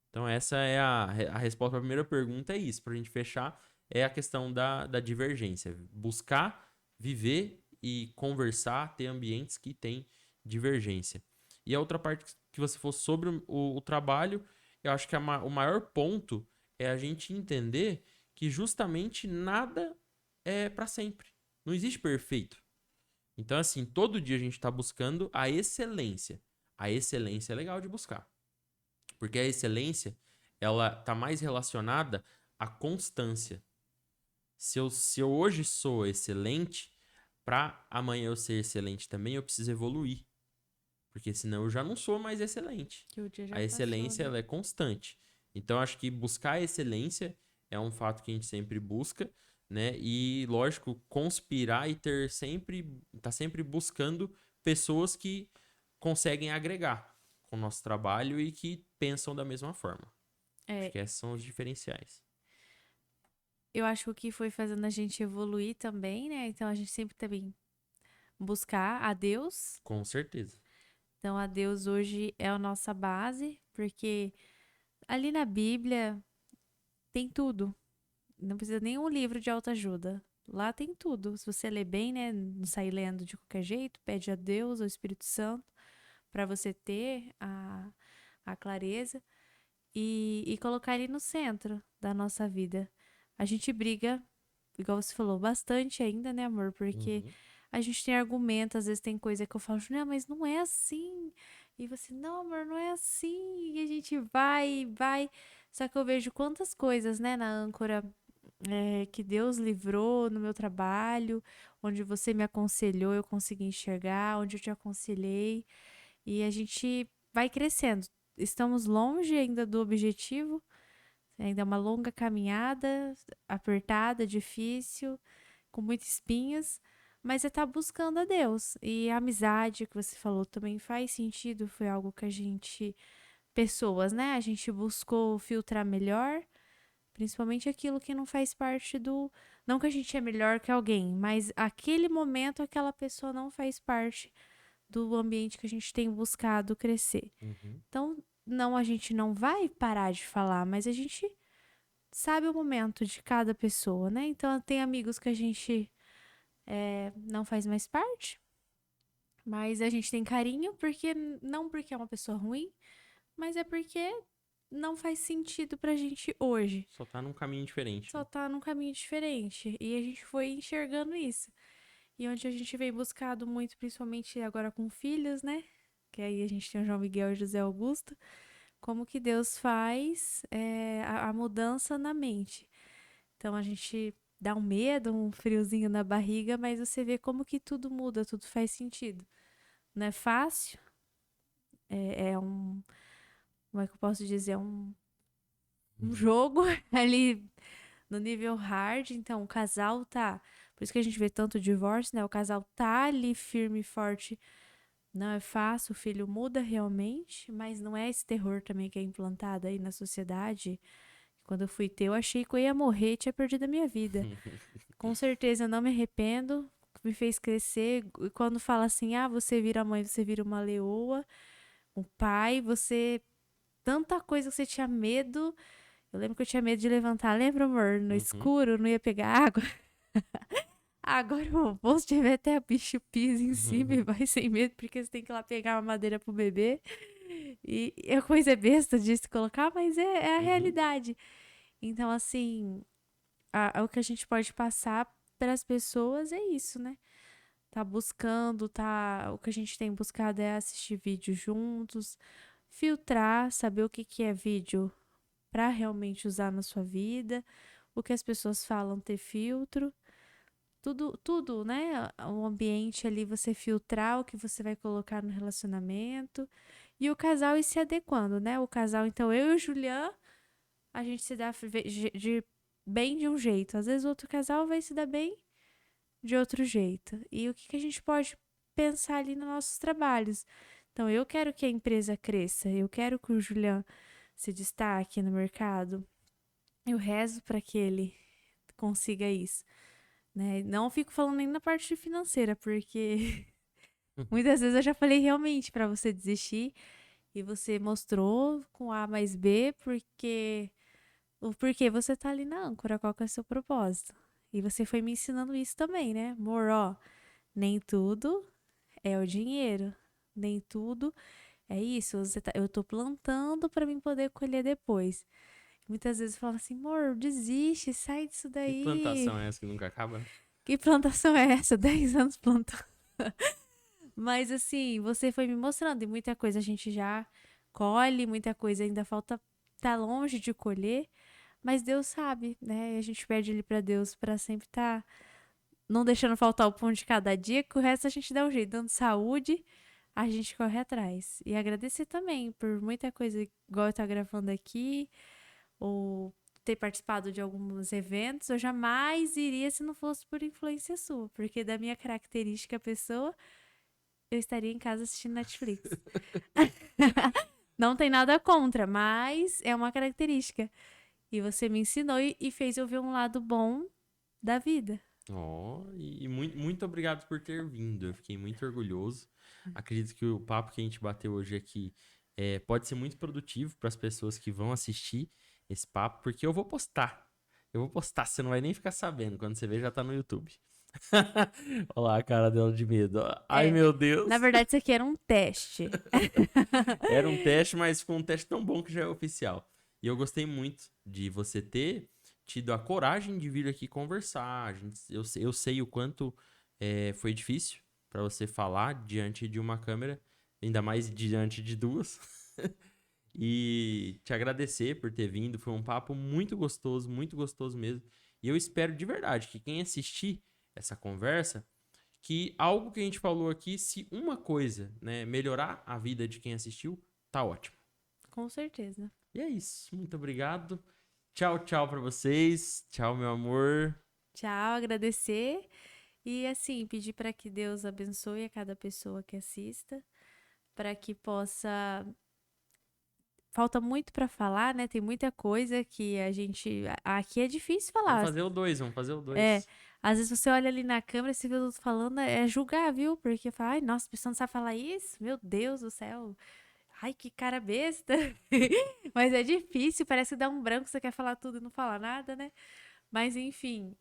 Então, essa é a resposta para a primeira pergunta, é isso. Para a gente fechar, é a questão da divergência. Buscar, viver e conversar, ter ambientes que têm divergência. E a outra parte que você falou sobre o trabalho, eu acho que o maior ponto é a gente entender que justamente nada é para sempre. Não existe perfeito. Então, assim, todo dia a gente está buscando a excelência. A excelência é legal de buscar. Porque a excelência, ela tá mais relacionada à constância. Se eu hoje sou excelente, para amanhã eu ser excelente também, eu preciso evoluir. Porque senão eu já não sou mais excelente. Que o dia já A passou, excelência, né? ela é constante. Então, acho que buscar a excelência é um fato que a gente sempre busca, né? E, lógico, conspirar e tá sempre buscando pessoas que conseguem agregar com o nosso trabalho e que pensam da mesma forma. Acho É, que esses são os diferenciais. eu acho que o que foi fazendo a gente evoluir também, né? Então a gente sempre também buscar a Deus. Com certeza. Então a Deus hoje é a nossa base, porque ali na Bíblia tem tudo. Não precisa nenhum livro de autoajuda. Lá tem tudo. Se você ler bem, né? Não sair lendo de qualquer jeito, pede a Deus, ao Espírito Santo, para você ter a clareza e colocar ele no centro da nossa vida. A gente briga, igual você falou, bastante ainda, né, amor? Porque Uhum. a gente tem argumento, às vezes tem coisa que eu falo, não, mas não é assim. E você, não, amor, não é assim. E a gente vai. Só que eu vejo quantas coisas, né, na âncora que Deus livrou no meu trabalho, onde você me aconselhou, eu consegui enxergar, onde eu te aconselhei. E a gente vai crescendo. Estamos longe ainda do objetivo, ainda é uma longa caminhada, apertada, difícil, com muitas espinhas, mas é estar buscando a Deus. E a amizade que você falou também faz sentido, foi algo que a gente pessoas, né? A gente buscou filtrar melhor, principalmente aquilo que não faz parte do... Não que a gente é melhor que alguém, mas aquele momento aquela pessoa não faz parte do ambiente que a gente tem buscado crescer. Uhum. Então, não, a gente não vai parar de falar, mas a gente sabe o momento de cada pessoa, né? Então, tem amigos que a gente não faz mais parte, mas a gente tem carinho, porque não porque é uma pessoa ruim, mas é porque não faz sentido pra gente hoje. Só tá num caminho diferente, Só né? tá num caminho diferente. E a gente foi enxergando isso. E onde a gente vem buscado muito, principalmente agora com filhos, né? Que aí a gente tem o João Miguel e o José Augusto. Como que Deus faz a mudança na mente. Então a gente dá um medo, um friozinho na barriga, mas você vê como que tudo muda, tudo faz sentido. Não é fácil, é um, como é que eu posso dizer, um jogo ali no nível hard, então o casal tá, por isso que a gente vê tanto divórcio, né? O casal tá ali firme e forte, não é fácil, o filho muda realmente, mas não é esse terror também que é implantado aí na sociedade. Quando eu fui ter, eu achei que eu ia morrer, tinha perdido a minha vida. Com certeza eu não me arrependo, me fez crescer. E quando fala assim, ah, você vira mãe, você vira uma leoa, um pai, você tanta coisa que você tinha medo. Eu lembro que eu tinha medo de levantar. Lembra, amor? No Uhum. escuro, não ia pegar água. Agora o posto tiver até bicho pisa em cima e Uhum. vai sem medo, porque você tem que ir lá pegar uma madeira pro bebê. E a coisa é besta de se colocar, mas é a Uhum. realidade. Então, assim, o que a gente pode passar para as pessoas é isso, né? Tá buscando, tá. O que a gente tem buscado é assistir vídeos juntos, filtrar, saber o que que é vídeo para realmente usar na sua vida, o que as pessoas falam ter filtro, tudo, né? O ambiente ali você filtrar o que você vai colocar no relacionamento e o casal ir se adequando, né? O casal, então eu e o Julian, a gente se dá bem de um jeito, às vezes o outro casal vai se dar bem de outro jeito. E o que que a gente pode pensar ali nos nossos trabalhos? Então eu quero que a empresa cresça, eu quero que o Julian se destaque no mercado. Eu rezo para que ele consiga isso, né? Não fico falando nem na parte financeira, porque muitas vezes eu já falei realmente para você desistir e você mostrou com A mais B porque o porquê você tá ali na âncora, qual que é o seu propósito. E você foi me ensinando isso também, né? Amor, ó, nem tudo é o dinheiro, nem tudo é isso. Eu tô plantando para mim poder colher depois. Muitas vezes eu falo assim, amor, desiste, sai disso Que daí. plantação é essa que nunca acaba, né? Que plantação é essa? 10 anos plantando. Mas assim, você foi me mostrando e muita coisa a gente já colhe, muita coisa ainda falta, tá longe de colher, mas Deus sabe, né? E a gente pede ali pra Deus pra sempre estar não deixando faltar o pão de cada dia, que o resto a gente dá um jeito, dando saúde, a gente corre atrás. E agradecer também por muita coisa, igual eu tá gravando aqui, ou ter participado de alguns eventos, eu jamais iria se não fosse por influência sua, porque da minha característica pessoa, eu estaria em casa assistindo Netflix. Não tem nada contra, mas é uma característica. E você me ensinou e fez eu ver um lado bom da vida. Ó, e muito, muito obrigado por ter vindo. Eu fiquei muito orgulhoso. Acredito que o papo que a gente bateu hoje aqui pode ser muito produtivo para as pessoas que vão assistir esse papo, porque eu vou postar. Eu vou postar, você não vai nem ficar sabendo. Quando você ver, já tá no YouTube. Olha lá a cara dela de medo. Ai, É, meu na Deus. verdade, isso aqui era um teste. Era um teste, mas ficou um teste tão bom que já é oficial. E eu gostei muito de você ter tido a coragem de vir aqui conversar. Eu sei o quanto foi difícil para você falar diante de uma câmera, ainda mais diante de duas. E te agradecer por ter vindo. Foi um papo muito gostoso mesmo. E eu espero de verdade que quem assistir essa conversa que algo que a gente falou aqui, se uma coisa, né, melhorar a vida de quem assistiu, tá ótimo. Com certeza. E é isso. Muito obrigado. Tchau, tchau pra vocês. Tchau, meu amor. Tchau, agradecer. E assim, pedir para que Deus abençoe a cada pessoa que assista, para que possa falta muito pra falar, né? Tem muita coisa que a gente. Aqui é difícil Vamos falar. fazer o 2, vamos fazer o É, 2. às vezes você olha ali na câmera e você vê o outro falando, é julgar, viu? Porque fala, ai, nossa, a pessoa não sabe falar isso? Meu Deus do céu. Ai, que cara besta. Mas é difícil, parece que dá um branco, você quer falar tudo e não falar nada, né? Mas enfim,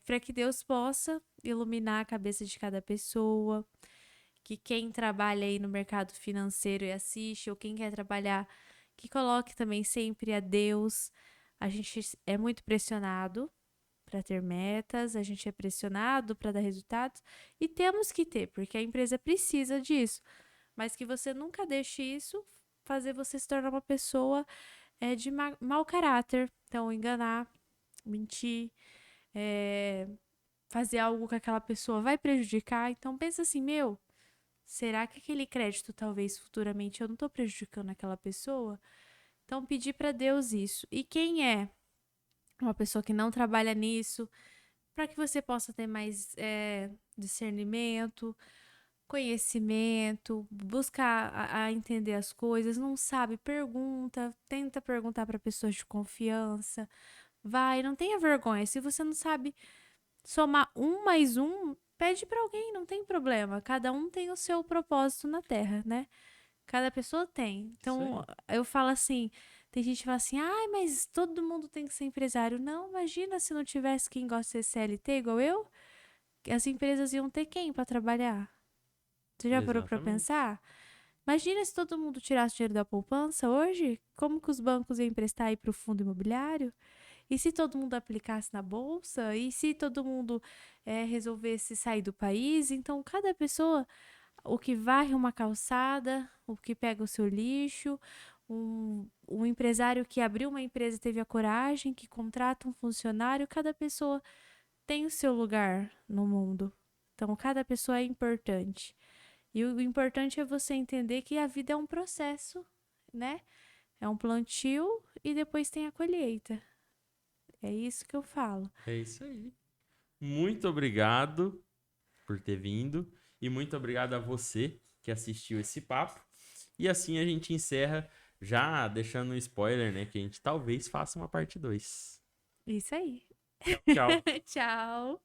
para que Deus possa iluminar a cabeça de cada pessoa, que quem trabalha aí no mercado financeiro e assiste, ou quem quer trabalhar, que coloque também sempre a Deus. A gente é muito pressionado para ter metas, a gente é pressionado para dar resultados e temos que ter, porque a empresa precisa disso. Mas que você nunca deixe isso fazer você se tornar uma pessoa de mau caráter. Então, enganar, mentir, é, fazer algo que aquela pessoa vai prejudicar. Então, pensa assim, meu, será que aquele crédito talvez futuramente eu não estou prejudicando aquela pessoa? Então, pedir para Deus isso. E quem é uma pessoa que não trabalha nisso, para que você possa ter mais discernimento, conhecimento, buscar a entender as coisas, não sabe, pergunta, tenta perguntar para pessoas de confiança, vai, não tenha vergonha. Se você não sabe somar um mais um, pede para alguém, não tem problema. Cada um tem o seu propósito na Terra, né? Cada pessoa tem. Isso Então, aí. eu falo assim, tem gente que fala assim, ai, mas todo mundo tem que ser empresário. Não, imagina se não tivesse quem gosta de ser CLT igual eu, as empresas iam ter quem para trabalhar? Você já parou para Exatamente. pensar? Imagina se todo mundo tirasse dinheiro da poupança hoje, como que os bancos iam emprestar aí para o fundo imobiliário? E se todo mundo aplicasse na bolsa? E se todo mundo resolvesse sair do país? Então, cada pessoa, o que varre uma calçada, o que pega o seu lixo, um empresário que abriu uma empresa e teve a coragem, que contrata um funcionário, cada pessoa tem o seu lugar no mundo. Então, cada pessoa é importante. E o importante é você entender que a vida é um processo, né? É um plantio e depois tem a colheita. É isso que eu falo. É isso aí. Muito obrigado por ter vindo e muito obrigado a você que assistiu esse papo. E assim a gente encerra já deixando um spoiler, né, que a gente talvez faça uma parte 2. Isso aí. Tchau, tchau. Tchau.